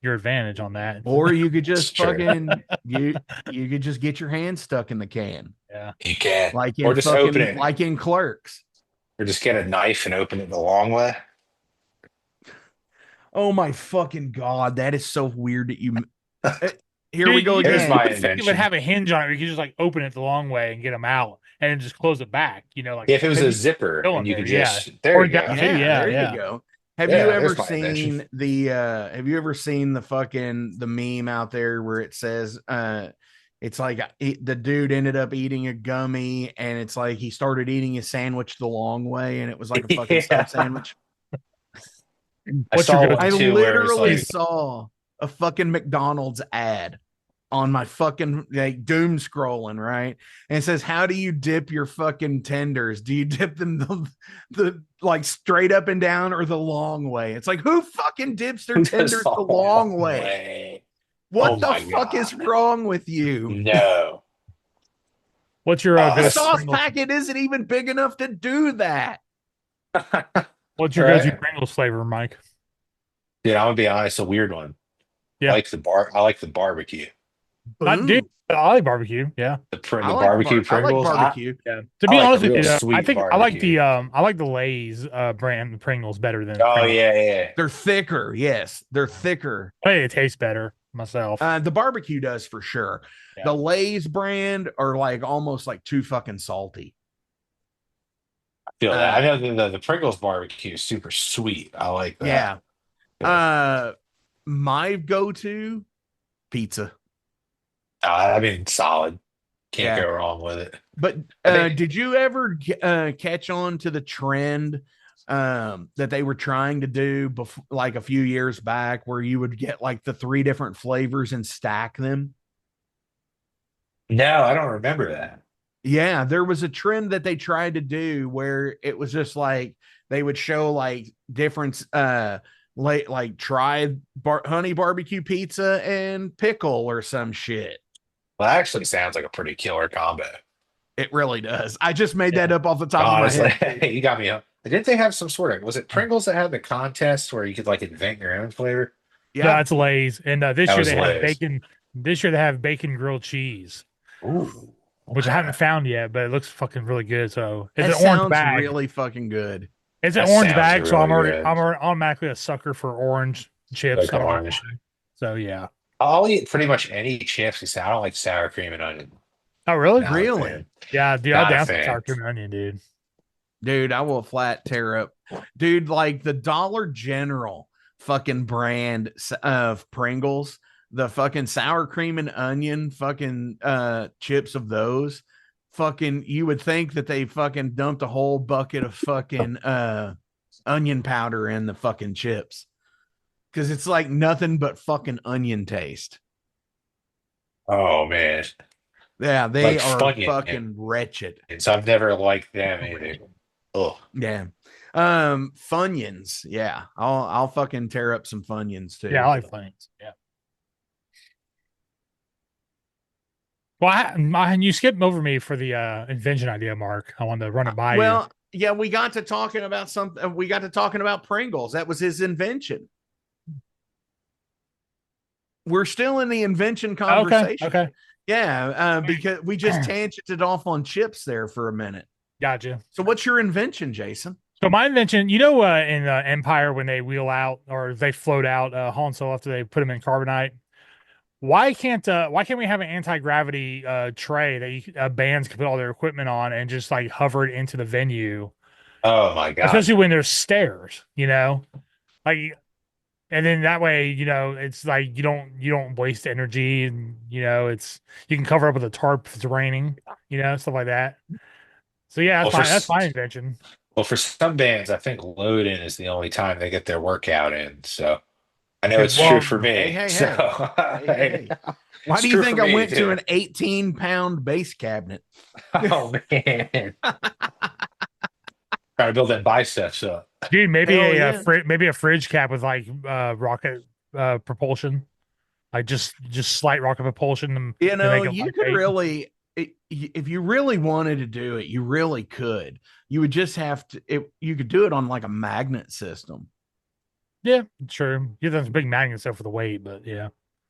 your advantage on that. or you could It's just true. fucking you could just get your hand stuck in the can, Yeah. You can. like Or in just open fucking it, like in Clerks. or just get a knife and open it the long way. Oh my fucking god, that is so weird that you. Uh, Here we Dude, go Here's again. my you think it would invention. have a hinge on it. You could just like open it the long way and get them out and then just close it back, like If it was Have a you? zipper go in and you there. could Yeah. just, there Or you that go. too. Yeah, Yeah. there you Yeah. go. Have you Yeah, ever there's my invention. seen the have you ever seen the fucking the meme out there where it says it's like the dude ended up eating a gummy and it's like he started eating his sandwich the long way and it was like a fucking sub Yeah. sandwich. I What's your saw go-to? one I too where it was literally like, saw a fucking McDonald's ad on my fucking like doom scrolling, right? And it says, how do you dip your fucking tenders? Do you dip them the like straight up and down or the long way? It's like, who fucking dips their this tenders the long long way? way. Oh What the my fuck is God. wrong with you? No. What's your The go-to sauce Pringles? packet isn't even big enough to do that. What's your go-to Right. Pringles flavor, Mike? Dude, I'm gonna be honest, a weird one. Yeah. I like the barbecue. Not dude. Boom. I like barbecue. Yeah. The barbecue I like Pringles. barbecue. Yeah. To I be like a honest with real you, I sweet think barbecue. I like the Lay's brand Pringles better than Oh Pringles. yeah, yeah. They're thicker. Yes, they're thicker. I think it tastes better myself. The barbecue does for sure. Yeah. The Lay's brand are like almost like too fucking salty. I feel that. Uh, I know the Pringles barbecue is super sweet. I like that. yeah. Uh, my go-to pizza. I mean, solid. Can't Yeah. go wrong with it. But I think did you ever catch on to the trend that they were trying to do before, like a few years back, where you would get like the three different flavors and stack them? no, I don't remember that. Yeah, there was a trend that they tried to do where it was just like they would show like different like try honey barbecue pizza and pickle or some shit. Well, that actually sounds like a pretty killer combo. It really does. I just made Yeah. that up off the top of my Honestly, head. you got me up. Didn't they have some sort of, was it Pringles that had the contest where you could like invent your own flavor? Yeah, Yeah. it's Lay's. And this That year was they have Lay's. bacon. This year they have bacon grilled cheese, Ooh. which I Okay. haven't found yet, but it looks fucking really good. So it's That an orange sounds bag. really fucking good. It's an That orange sounds bag, so really good. I'm already automatically a sucker for orange chips. Like I don't know orange. why. So yeah. I'll eat pretty much any chips except I don't like sour cream and onion. Oh really? Not a Really? fan. Yeah, dude, I'll Not a down some fan. sour cream and onion, dude. Dude, I will flat tear up. Dude, like the Dollar General fucking brand of Pringles, the fucking sour cream and onion fucking chips of those, fucking you would think that they fucking dumped a whole bucket of fucking onion powder in the fucking chips. Cause it's like nothing but fucking onion taste. Oh man. Yeah, they Like are Funyuns. fucking wretched. I've never liked them either. Oh, Yeah. Funyuns. Yeah. I'll fucking tear up some Funyuns too. Yeah, I like Funyuns. Yeah. Well, you skipped over me for the invention idea, Mark. I wanted to run it by you. Well, yeah, we got to talking about something. We got to talking about Pringles. That was his invention. We're still in the invention conversation. Okay. Yeah, because we just tangented off on chips there for a minute. Gotcha. So, what's your invention, Jason? So my invention, in Empire when they wheel out or they float out Han Solo after they put him in carbonite, why can't we have an anti-gravity tray that bands can put all their equipment on and just like hover it into the venue, Oh my God. especially when there's stairs, like, and then that way, it's like you don't waste energy, and it's you can cover up with a tarp if it's raining, stuff like that. So yeah, Well, that's my invention. for some bands, I think load-in is the only time they get their workout in. So I know it's true Well, for Hey, me. hey, So hey. Hey, hey. Why it's do you true for think I me went to too. an 18-pound base cabinet? Oh man, trying to build that biceps up. dude, maybe Hell a yeah. maybe a fridge cap with like rocket propulsion, like just slight rocket propulsion to make it You could lightweight. really, if you really wanted to do it, you really could. You would just have to, you could do it on like a magnet system. Yeah, true. Yeah, there's big magnets though for the weight, but yeah.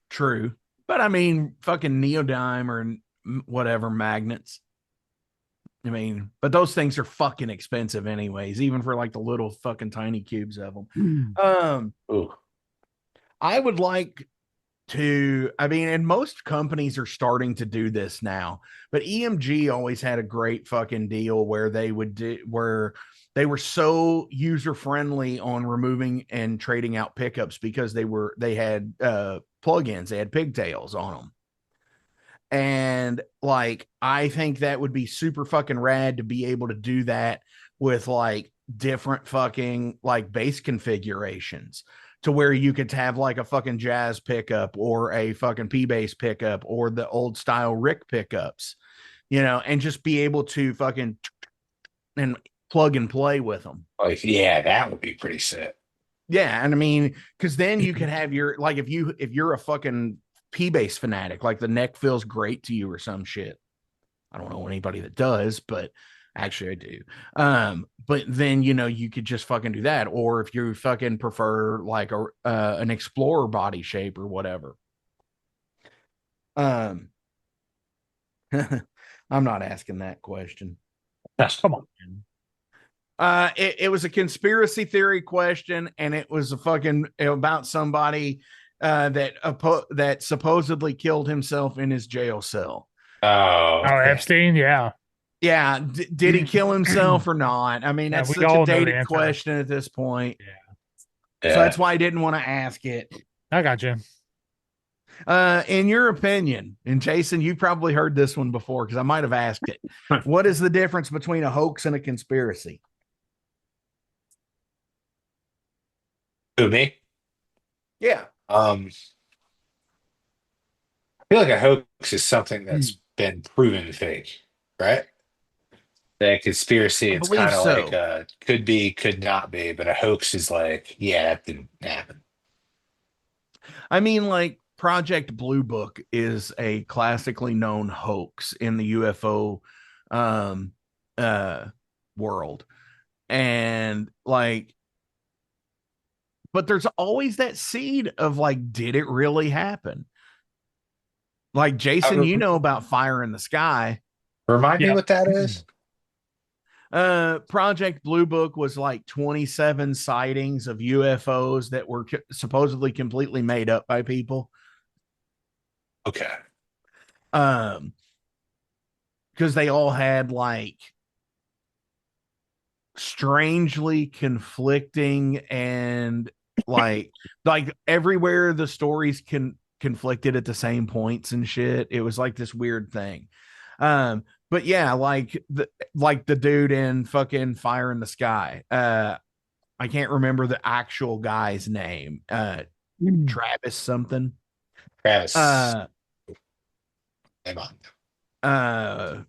True. But I mean, fucking neodyme or whatever magnets. I mean, but those things are fucking expensive anyways, even for like the little fucking tiny cubes of them. Mm. Ooh, I would like to, I mean, and most companies are starting to do this now, but EMG always had a great fucking deal where where they were so user friendly on removing and trading out pickups because they had plugins, they had pigtails on them. And like, I think that would be super fucking rad to be able to do that with like different fucking like bass configurations to where you could have like a fucking jazz pickup or a fucking P bass pickup or the old style Rick pickups, and just be able to fucking and plug and play with them. like yeah, that would be pretty sick. Yeah, and I mean, because then you could have your like if you're a fucking P bass fanatic, like the neck feels great to you or some shit. I don't know anybody that does, but actually I do. But then you could just fucking do that, or if you fucking prefer like an explorer body shape or whatever. Um, I'm not asking that question. Come on. It was a conspiracy theory question, and it was a fucking about somebody that supposedly killed himself in his jail cell. Oh, Oh, okay. Epstein, yeah. Yeah, did he kill himself or not? I mean, Yeah, that's we such a all know the dated answer. question at this point. Yeah, So Yeah. that's why I didn't want to ask it. I got you. In your opinion, and Jason, you probably heard this one before because I might have asked it. What is the difference between a hoax and a conspiracy? Who, me? Yeah. I feel like a hoax is something Mm. that's been proven fake, right? The conspiracy, I it's believe kind of like so. could be, could not be, but a hoax is like, yeah, that didn't happen. I mean, like Project Blue Book is a classically known hoax in the UFO um, uh, world. And like, but there's always that seed of like, did it really happen? Like, Jason, Uh, you know about Fire in the Sky. Remind me Yeah. what that is? Project Blue Book was like 27 sightings of UFOs that were supposedly completely made up by people. Okay. Um, because they all had like strangely conflicting and like everywhere the stories conflicted at the same points and shit. It was like this weird thing. But yeah, like the dude in fucking Fire in the Sky. I can't remember the actual guy's name. Mm. Travis something. Travis. Uh Hang on. uh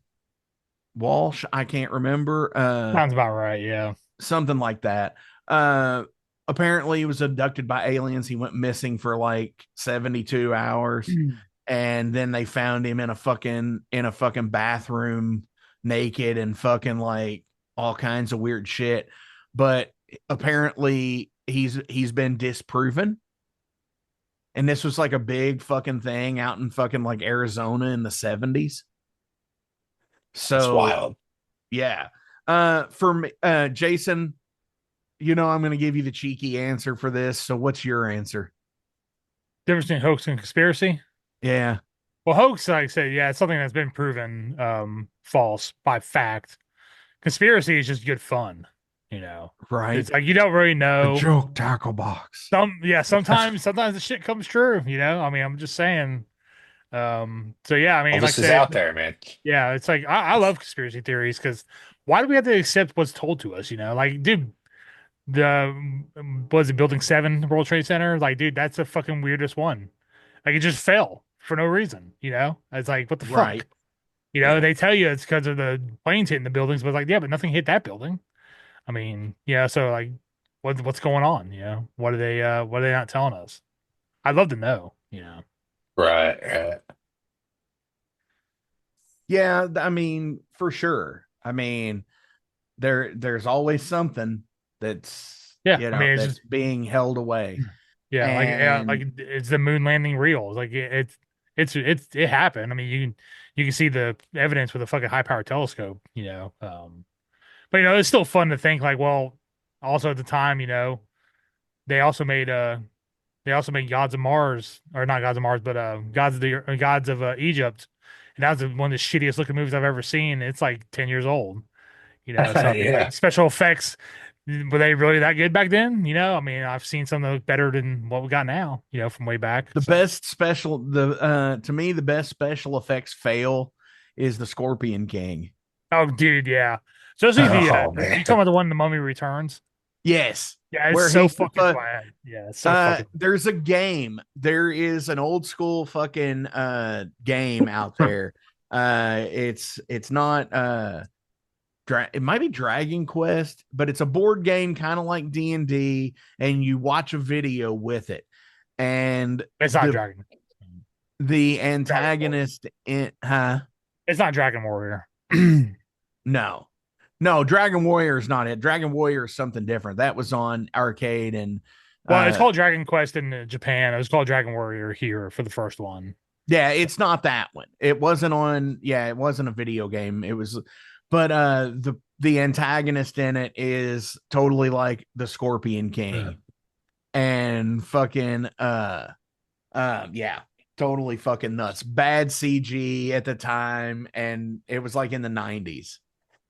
Walsh, I can't remember. Sounds about right. Yeah. Something like that. Uh Apparently he was abducted by aliens. He went missing for like 72 hours. Mm. And then they found him in a fucking bathroom naked and fucking like all kinds of weird shit. But apparently he's been disproven. And this was like a big fucking thing out in fucking like Arizona in the 70s. That's So wild. yeah. For me, Jason, I'm going to give you the cheeky answer for this. So what's your answer? Difference between hoax and conspiracy. Yeah, Well, hoax, like I said, yeah, it's something that's been proven false by fact. Conspiracy is just good fun, you know. right. It's like you don't really A know. joke tackle box. Sometimes the shit comes true, you know. I mean, I'm just saying. So yeah, I All mean, like I this is said, out there, man. yeah, it's like I love conspiracy theories because why do we have to accept what's told to us, you know? Like, dude, the was it Building 7 World Trade Center? Like, dude, that's the fucking weirdest one. Like it just fell for no reason, you know? It's like, what the Right. fuck? You know, they tell you it's because of the planes hitting the buildings, but like, yeah, but nothing hit that building. I mean, yeah, so like what's going on? You know, what are they not telling us? I'd love to know, you know. Right, right. Yeah, I mean, for sure. I mean, there's always something that's, Yeah, I mean it's that's just being held away. yeah, like And it's the moon landing real. Like it happened. I mean you can see the evidence with a fucking high power telescope, you know. But you know, it's still fun to think like, well, also at the time, you know, they also made they also made Gods of Mars, or not Gods of Mars, but Gods of Egypt, and that was one of the shittiest looking movies I've ever seen. It's like 10 years old, you know. So I mean, Yeah. like special effects, were they really that good back then? You know, I mean, I've seen some that look better than what we got now, you know, from way back. the So best special the to me the best special effects fail is the Scorpion King. oh, dude, yeah. Especially the Oh you man. talking about the one The Mummy Returns? Yes. Yeah, it's Where so he's the fucking bad. Yeah, it's so fucking. there's a game. There is an old school fucking game out there. It's not it might be Dragon Quest, but it's a board game kind of like D&D, and you watch a video with it. And It's not Dragon. the Dragon Warrior. antagonist in It's not Dragon Warrior. no. No, Dragon Warrior is not it. Dragon Warrior is something different. That was on arcade and Well, it's uh called Dragon Quest in Japan. It was called Dragon Warrior here for the first one. yeah, it's not that one. It wasn't on, yeah, it wasn't a video game. It was, but the antagonist in it is totally like the Scorpion Yeah. King. And fucking yeah, totally fucking nuts. Bad CG at the time, and it was like in the 90s.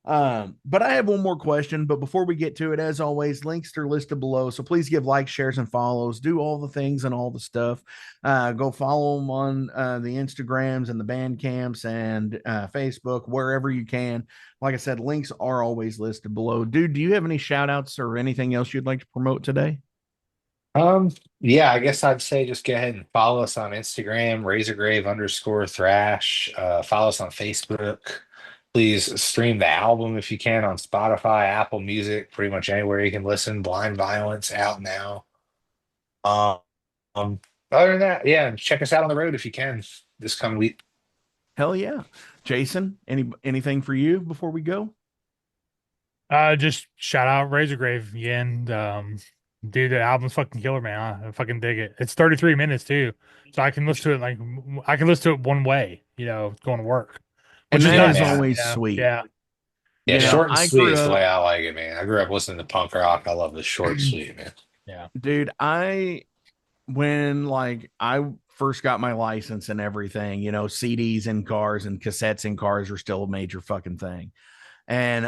But I have one more question. But before we get to it, as always, links are listed below. So please give likes, shares, and follows. Do all the things and all the stuff. Go follow them on the Instagrams and the Bandcamps and Facebook, wherever you can. Like I said, links are always listed below. Dude, do you have any shout outs or anything else you'd like to promote today? Yeah, I guess I'd say just go ahead and follow us on Instagram, Razorgrave_thrash. Follow us on Facebook. Please stream the album if you can on Spotify, Apple Music, pretty much anywhere you can listen. Blind Violence out now. Um, Other than that, yeah, and check us out on the road if you can this coming week. Hell yeah. Jason, anything for you before we go? Just shout out Razorgrave again. Dude, the album's fucking killer, man. I fucking dig it. It's 33 minutes too, so I can listen to it like I can listen to it one way, you know, going to work, And which is that nice. is Yeah. always Yeah, sweet. yeah, Yeah, You know, short and I sweet grew is the up, way I like it, man. I grew up listening to punk rock. I love the short, sweet, man. yeah. dude, when like I first got my license and everything, CDs in cars and cassettes in cars are still a major fucking thing. And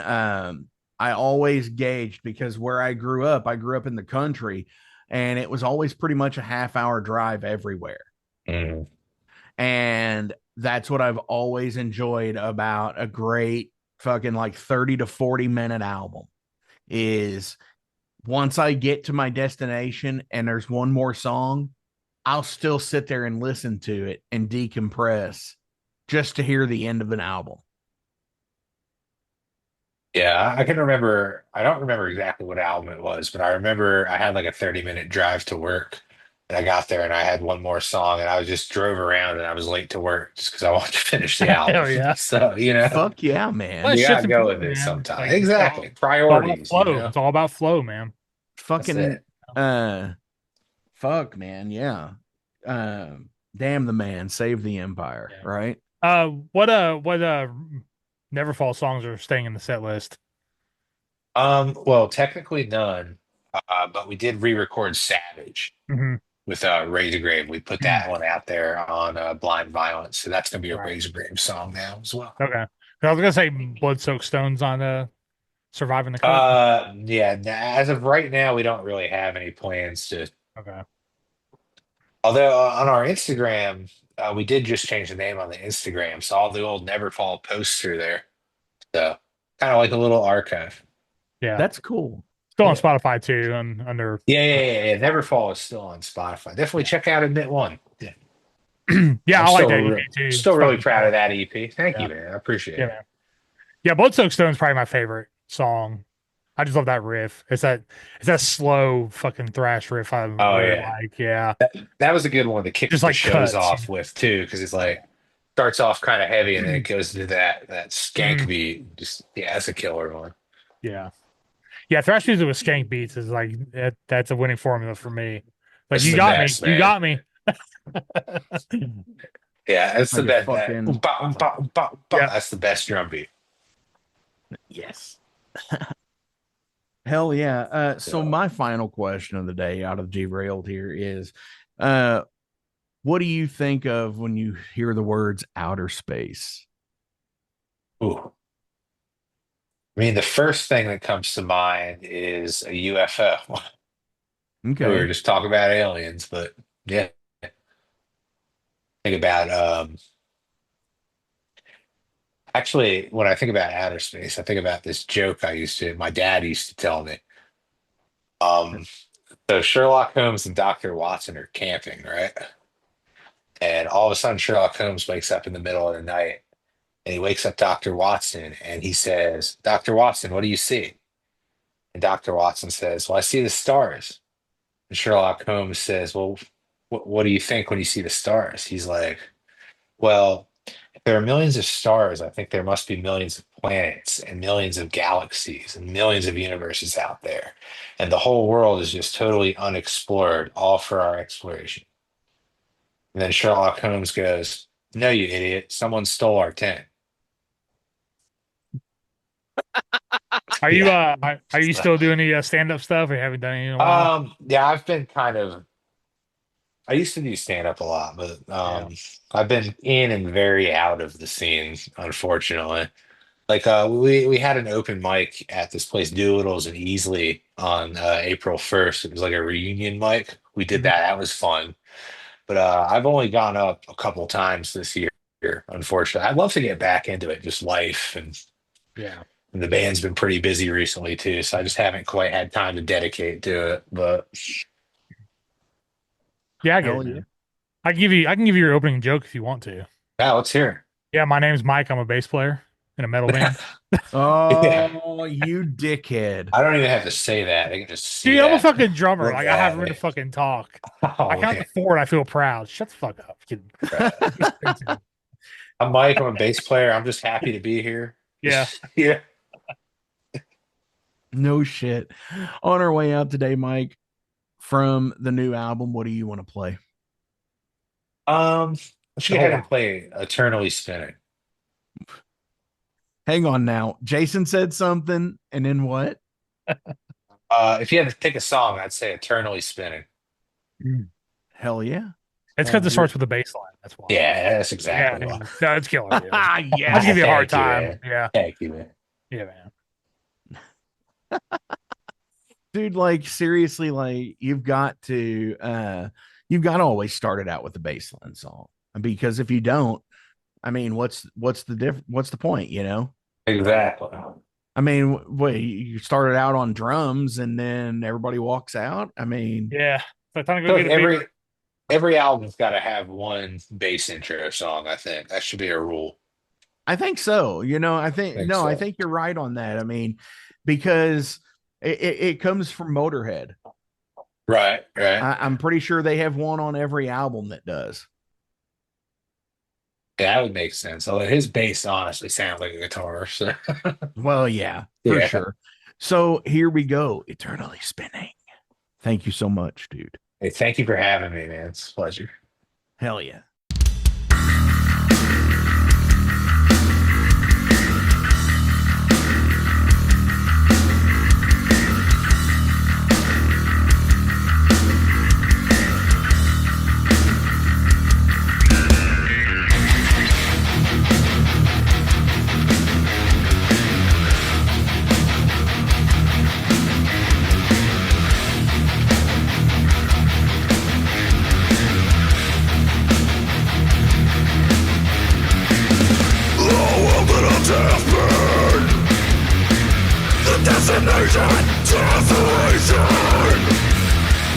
I always gauged, because where I grew up in the country, and it was always pretty much a half-hour drive everywhere. Mhm. And that's what I've always enjoyed about a great fucking like 30 to 40-minute album is once I get to my destination and there's one more song, I'll still sit there and listen to it and decompress just to hear the end of an album. Yeah, I can remember. I don't remember exactly what album it was, but I remember I had like a 30-minute drive to work. And I got there and I had one more song and I was just drove around and I was late to work just because I wanted to finish the album. Hell yeah. So, Fuck yeah, Well, man. that you shit's gotta go with important, it man. sometime. Like Exactly. it's all about Priorities, flow. It's all about flow, man. That's Fucking it. uh fuck, man. Yeah. Damn the man, save the empire, Yeah. right? What Neverfall songs are staying in the set list? Well, technically none. But we did re-record Savage Hmm. with Razorgrave. We put that one out there on Blind Violence, so that's gonna be a Right. Razorgrave song now as well. Okay. I was gonna say Blood Soaked Stones on Surviving the Cut. Yeah. As of right now, we don't really have any plans to. Okay. Although on our Instagram, we did just change the name on the Instagram, so all the old NeverFall posts are there. So kind of like a little archive. Yeah. That's cool. Still on Yeah. Spotify too, under. Yeah. NeverFall is still on Spotify. Definitely check out Admit One. Yeah. Yeah, I'm I like still, that EP too. still It's really fucking proud cool. of that EP. Thank Yeah. you, man. I appreciate Yeah, it. man. Yeah, Blood Soaked Stone's probably my favorite song. I just love that riff. It's that slow fucking thrash riff I Oh really yeah, like. Yeah. that was a good one to kick Just the like shows cuts. off with too, because it's like starts off kind of heavy and then it goes to that skank Mhm. beat. Just yeah, that's a killer one. Yeah. Yeah, thrash music with skank beats is like that's a winning formula for me. Like It's you the got me. best, You man. got me. Yeah, it's the Like a best. fucking- Yeah. That's the best drum beat. Yes. Hell yeah. So Yeah. my final question of the day out of Derailed here is what do you think of when you hear the words outer space? Ooh. I mean, the first thing that comes to mind is a UFO. We were Okay. just talking about aliens, but yeah, think about actually when I think about outer space, I think about this joke my dad used to tell me. Um, so Sherlock Holmes and Dr. Watson are camping, right? And all of a sudden Sherlock Holmes wakes up in the middle of the night and he wakes up Dr. Watson and he says, Dr. Watson, what do you see? And Dr. Watson says, well, I see the stars. And Sherlock Holmes says, well, what do you think when you see the stars? He's like, well, if there are millions of stars, I think there must be millions of planets and millions of galaxies and millions of universes out there. And the whole world is just totally unexplored, all for our exploration. And then Sherlock Holmes goes, no, you idiot. Someone stole our tent. Are you Yeah. are you still doing the stand up stuff? Or you haven't done any in a while? Yeah, I've been kind of I used to do stand up a lot, but Yeah. I've been in and very out of the scene, unfortunately. Like we had an open mic at this place, Doolittle's in Easley on April 1st. It was like a reunion mic. We did Mhm. that. That was fun. But I've only gone up a couple times this year, unfortunately. I'd love to get back into it, just life Yeah. and the band's been pretty busy recently too, so I just haven't quite had time to dedicate to it. But Yeah, I get Hell it, yeah. man. I can give you your opening joke if you want to. yeah, let's hear. Yeah, my name's Mike. I'm a bass player in a metal band. Yeah. Oh, you dickhead. I don't even have to say that. I can just see Dude, I'm a that. fucking drummer. Look Like I have at room to me. fucking talk. Oh, I count man. to 4 and I feel proud. Shut the fuck up. Kidding. I'm Mike. I'm a bass player. I'm just happy to be here. Yeah. Yeah. No shit. On our way out today, Mike, from the new album, what do you want to play? Let's go ahead and play Eternally Spinning. Hang on now. Jason said something, and then what? If you had to pick a song, I'd say Eternally Spinning. Hell yeah. It's because it starts with a bass line. That's why. Yeah, that's Yeah. exactly why. No, it's killer. Dude. Yeah. I'll give you a hard Thank you, time. Yeah. Thank you, man. Yeah, man. Dude, like seriously, like you've got to always start it out with the baseline song. Because if you don't, I mean, what's the point, you know? Exactly. I mean, wait, you started out on drums and then everybody walks out. I mean, Yeah. So time to So go get a beer. every album's got to have one bass intro song. I think that should be a rule. I think so. You know, I think so. I think you're right on that. I mean, because it comes from Motorhead. Right. I'm pretty sure they have one on every album that does. Yeah, that would make sense. Although his bass honestly sounds like a guitar. So. Well, yeah, for Yeah. sure. So here we go. Eternally Spinning. Thank you so much, dude. Hey, thank you for having me, man. It's a pleasure. Hell yeah.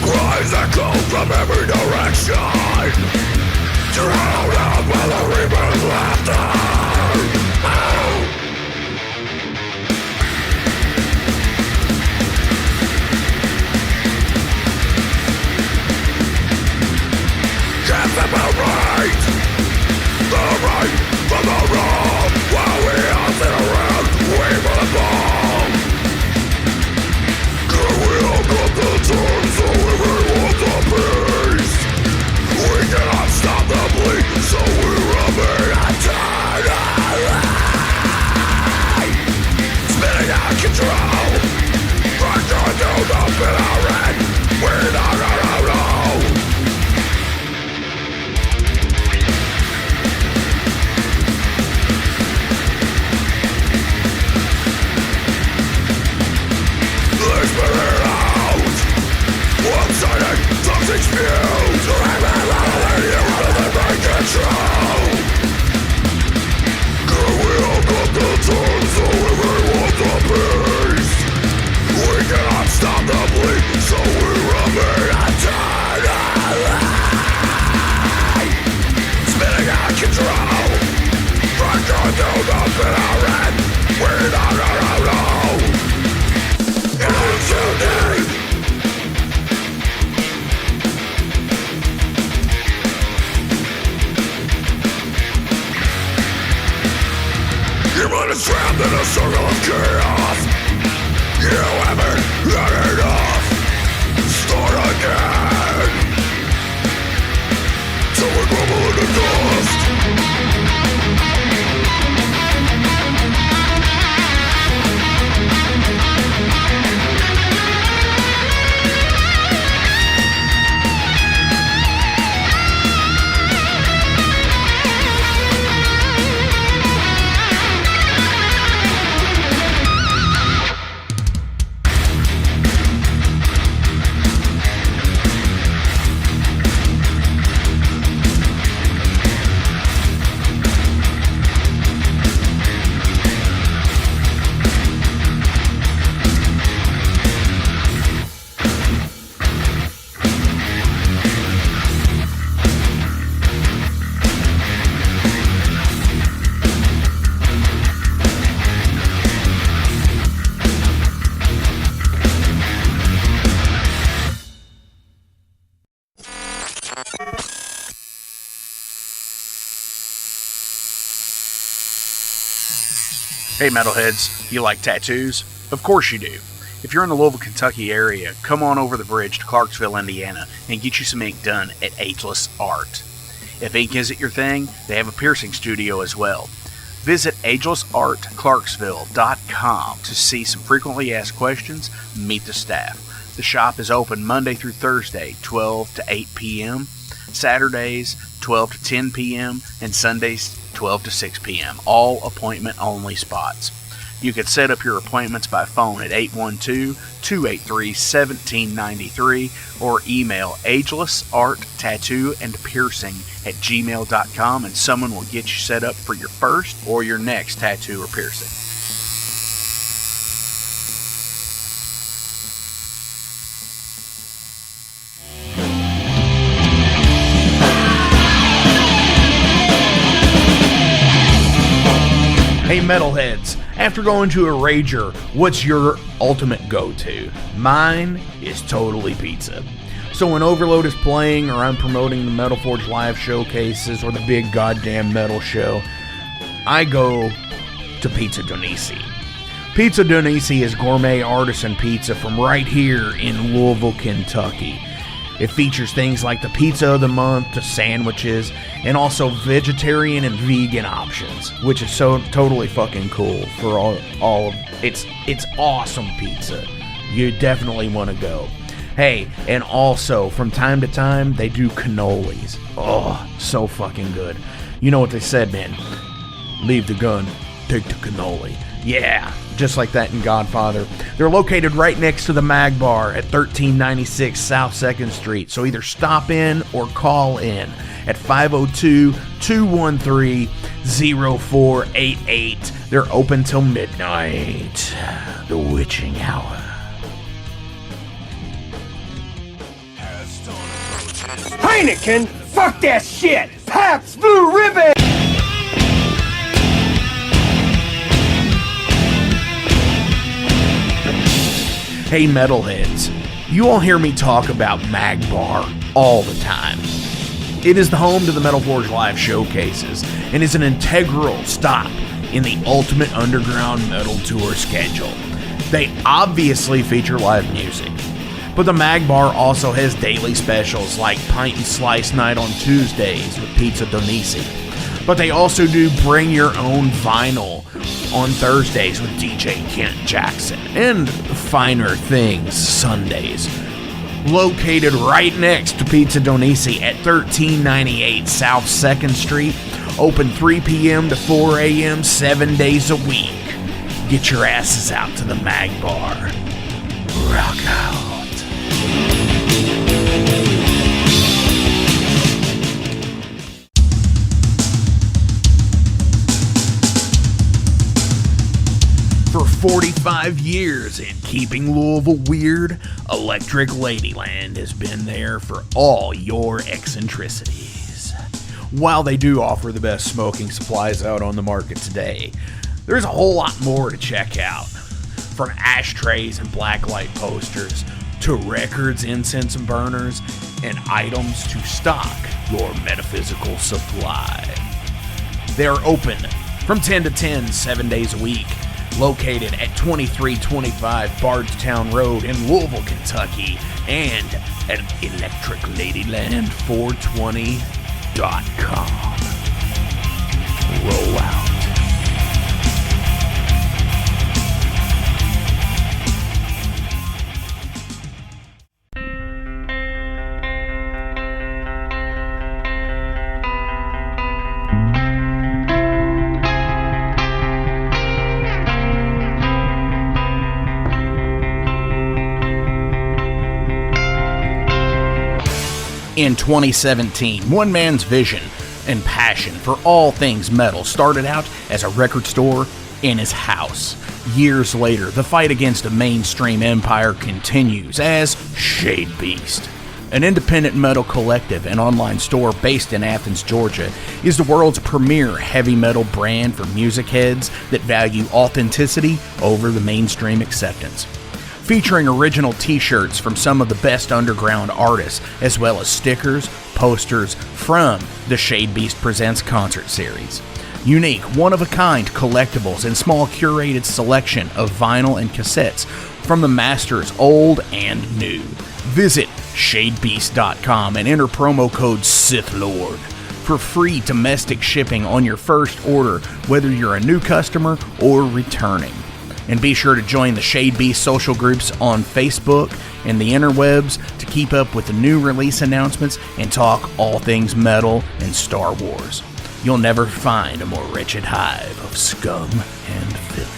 Cries that go from every direction, drowned out by the reaper's laughter. Can't separate the right from the wrong, while we all sit around waiting for the ball. Can we all got the time so everyone the peace? We cannot stop the bleed, so we remain eternally spinning out of control, fractured through the bitter end. We're not alone. Let's put it out. One-sided toxic spews. Irregularity rather than break control. Can we all got the time so everyone the peace? We cannot stop the bleed, so we remain eternally spinning out of control, fractured through the bitter end. We're not alone. Your mind is trapped in a circle of chaos. You haven't had enough. Start again till we crumble into dust. Hey metalheads, you like tattoos? Of course you do. If you're in the Louisville, Kentucky area, come on over the bridge to Clarksville, Indiana, and get you some ink done at Ageless Art. If ink isn't your thing, they have a piercing studio as well. Visit agelessartclarksville.com to see some frequently asked questions, meet the staff. The shop is open Monday through Thursday, 12 to 8 p.m., Saturdays, 12 to 10 p.m., and Sundays, 12 to 6 p.m., all appointment-only spots. You can set up your appointments by phone at 812-283-1793 or email agelessarttatooandpiercing@gmail.com and someone will get you set up for your first or your next tattoo or piercing. Hey metalheads, after going to a rager, what's your ultimate go-to? Mine is totally pizza. So when Overload is playing or I'm promoting the Metal Forge live showcases or the big goddamn metal show, I go to Pizza Donisi. Pizza Donisi is gourmet artisan pizza from right here in Louisville, Kentucky. It features things like the pizza of the month, the sandwiches, and also vegetarian and vegan options, which is so totally fucking cool for all of it's awesome pizza. You definitely want to go. Hey, and also from time to time they do cannolis. Oh, so fucking good. You know what they said, man? Leave the gun, take the cannoli. Yeah, just like that in Godfather. They're located right next to the Mag Bar at 1396 South 2nd Street. So either stop in or call in at 502-213-0488. They're open till midnight. The witching hour. Heineken? Fuck that shit! Pabst Blue Ribbon! Hey metalheads, you all hear me talk about Magbar all the time. It is the home to the Metal Forge Live showcases and is an integral stop in the Ultimate Underground Metal Tour schedule. They obviously feature live music, but the Magbar also has daily specials like Pint and Slice Night on Tuesdays with Pizza Donisi. But they also do Bring Your Own Vinyl on Thursdays with DJ Kent Jackson, and Finer Things Sundays. Located right next to Pizza Donisi at 1398 South 2nd Street, open 3 p.m. to 4 a.m. 7 days a week. Get your asses out to the Magbar. Rock out. For 45 years in keeping Louisville weird, Electric Ladyland has been there for all your eccentricities. While they do offer the best smoking supplies out on the market today, there's a whole lot more to check out. From ashtrays and blacklight posters, to records, incense and burners, and items to stock your metaphysical supply. They're open from 10 to 10, 7 days a week. Located at 2325 Bardstown Road in Louisville, Kentucky, and at electricladyland420.com. Roll out. In 2017, one man's vision and passion for all things metal started out as a record store in his house. Years later, the fight against a mainstream empire continues as Shade Beast. An independent metal collective and online store based in Athens, Georgia, is the world's premier heavy metal brand for music heads that value authenticity over the mainstream acceptance. Featuring original t-shirts from some of the best underground artists, as well as stickers, posters from the Shade Beast Presents concert series. Unique, one-of-a-kind collectibles and small curated selection of vinyl and cassettes from the masters old and new. Visit shadebeast.com and enter promo code SithLord for free domestic shipping on your first order, whether you're a new customer or returning. And be sure to join the Shade Beast social groups on Facebook and the interwebs to keep up with the new release announcements and talk all things metal and Star Wars. You'll never find a more wretched hive of scum and filth.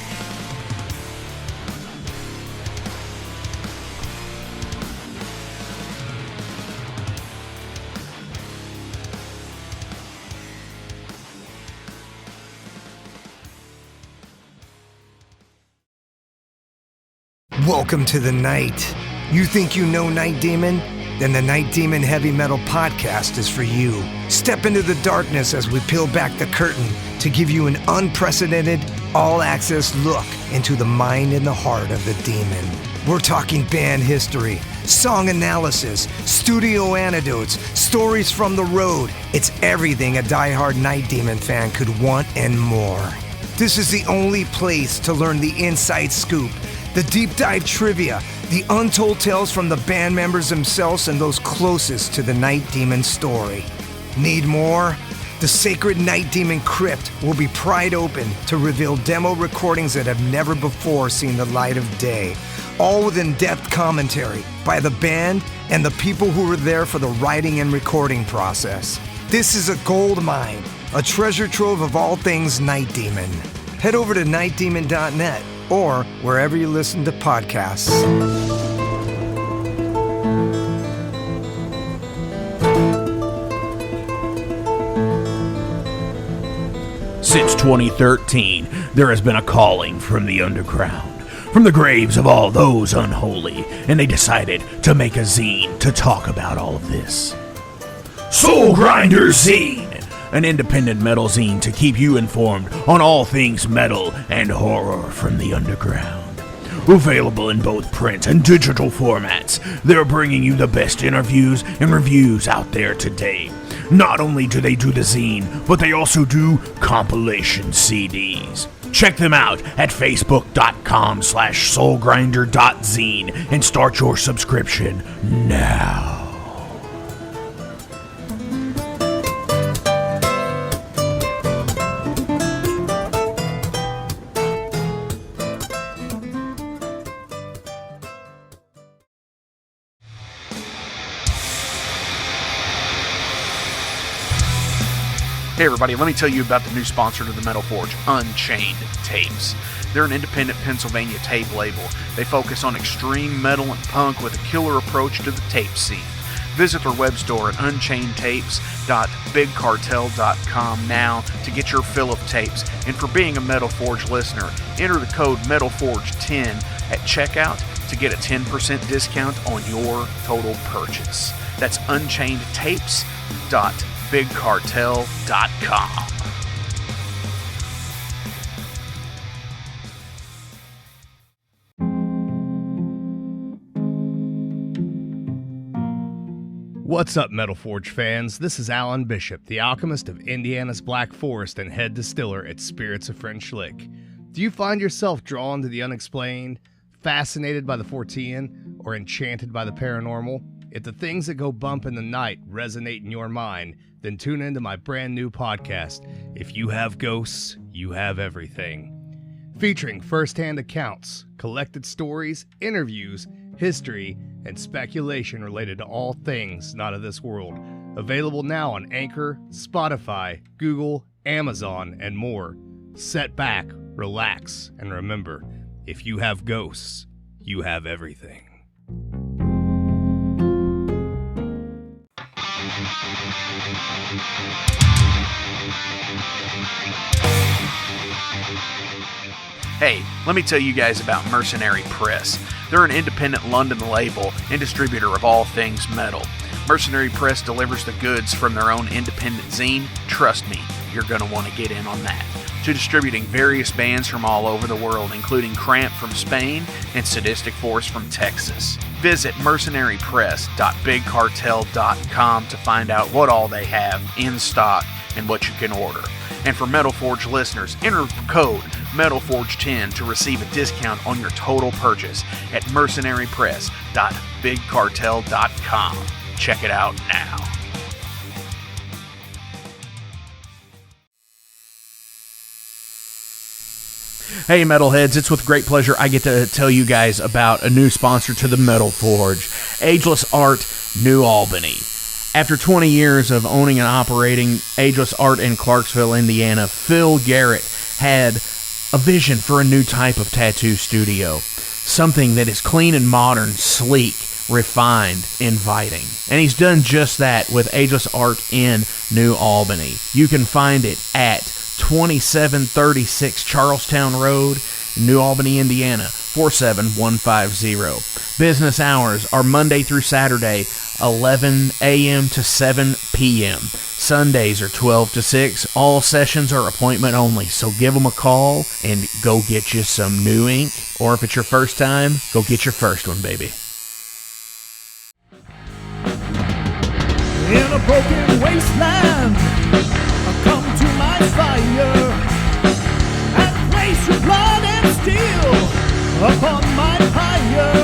Welcome to the night. You think you know Night Demon? Then the Night Demon Heavy Metal Podcast is for you. Step into the darkness as we peel back the curtain to give you an unprecedented, all-access look into the mind and the heart of the demon. We're talking band history, song analysis, studio anecdotes, stories from the road. It's everything a diehard Night Demon fan could want and more. This is the only place to learn the inside scoop, the deep dive trivia, the untold tales from the band members themselves and those closest to the Night Demon story. Need more? The Sacred Night Demon Crypt will be pried open to reveal demo recordings that have never before seen the light of day, all with in-depth commentary by the band and the people who were there for the writing and recording process. This is a gold mine, a treasure trove of all things Night Demon. Head over to nightdemon.net or wherever you listen to podcasts. Since 2013, there has been a calling from the underground, from the graves of all those unholy, and they decided to make a zine to talk about all of this. Soul Grinder Zine, an independent metal zine to keep you informed on all things metal and horror from the underground. Available in both print and digital formats, they're bringing you the best interviews and reviews out there today. Not only do they do the zine, but they also do compilation CDs. Check them out at facebook.com/soulgrinder.zine and start your subscription now. Hey everybody, let me tell you about the new sponsor to the Metal Forge, Unchained Tapes. They're an independent Pennsylvania tape label. They focus on extreme metal and punk with a killer approach to the tape scene. Visit their web store at unchainedtapes.bigcartel.com now to get your fill of tapes. And for being a Metal Forge listener, enter the code METALFORGE10 at checkout to get a 10% discount on your total purchase. That's unchainedtapes.bigcartel.com. What's up, Metal Forge fans? This is Alan Bishop, the alchemist of Indiana's Black Forest and head distiller at Spirits of French Lick. Do you find yourself drawn to the unexplained, fascinated by the Fortean, or enchanted by the paranormal? If the things that go bump in the night resonate in your mind, then tune into my brand new podcast, If You Have Ghosts, You Have Everything. Featuring first-hand accounts, collected stories, interviews, history, and speculation related to all things not of this world. Available now on Anchor, Spotify, Google, Amazon, and more. Set back, relax, and remember, if you have ghosts, you have everything. Hey, let me tell you guys about Mercenary Press. They're an independent London label and distributor of all things metal. Mercenary Press delivers the goods from their own independent zine. Trust me, you're going to want to get in on that. To distributing various bands from all over the world, including Cramp from Spain and Sadistic Force from Texas. Visit mercenarypress.bigcartel.com to find out what all they have in stock and what you can order. And for Metal Forge listeners, enter code METALFORGE10 to receive a discount on your total purchase at mercenarypress.bigcartel.com. Check it out now. Hey Metalheads, it's with great pleasure I get to tell you guys about a new sponsor to the Metal Forge, Ageless Art, New Albany. After 20 years of owning and operating Ageless Art in Clarksville, Indiana, Phil Garrett had a vision for a new type of tattoo studio. Something that is clean and modern, sleek, refined, inviting. And he's done just that with Ageless Art in New Albany. You can find it at 2736 Charlestown Road, New Albany, Indiana, 47150. Business hours are Monday through Saturday, 11 a.m. to 7 p.m. Sundays are 12 to 6. All sessions are appointment only, so give them a call and go get you some new ink. Or if it's your first time, go get your first one, baby. In a broken wasteland, come to my fire and place your blood and steel upon my pyre.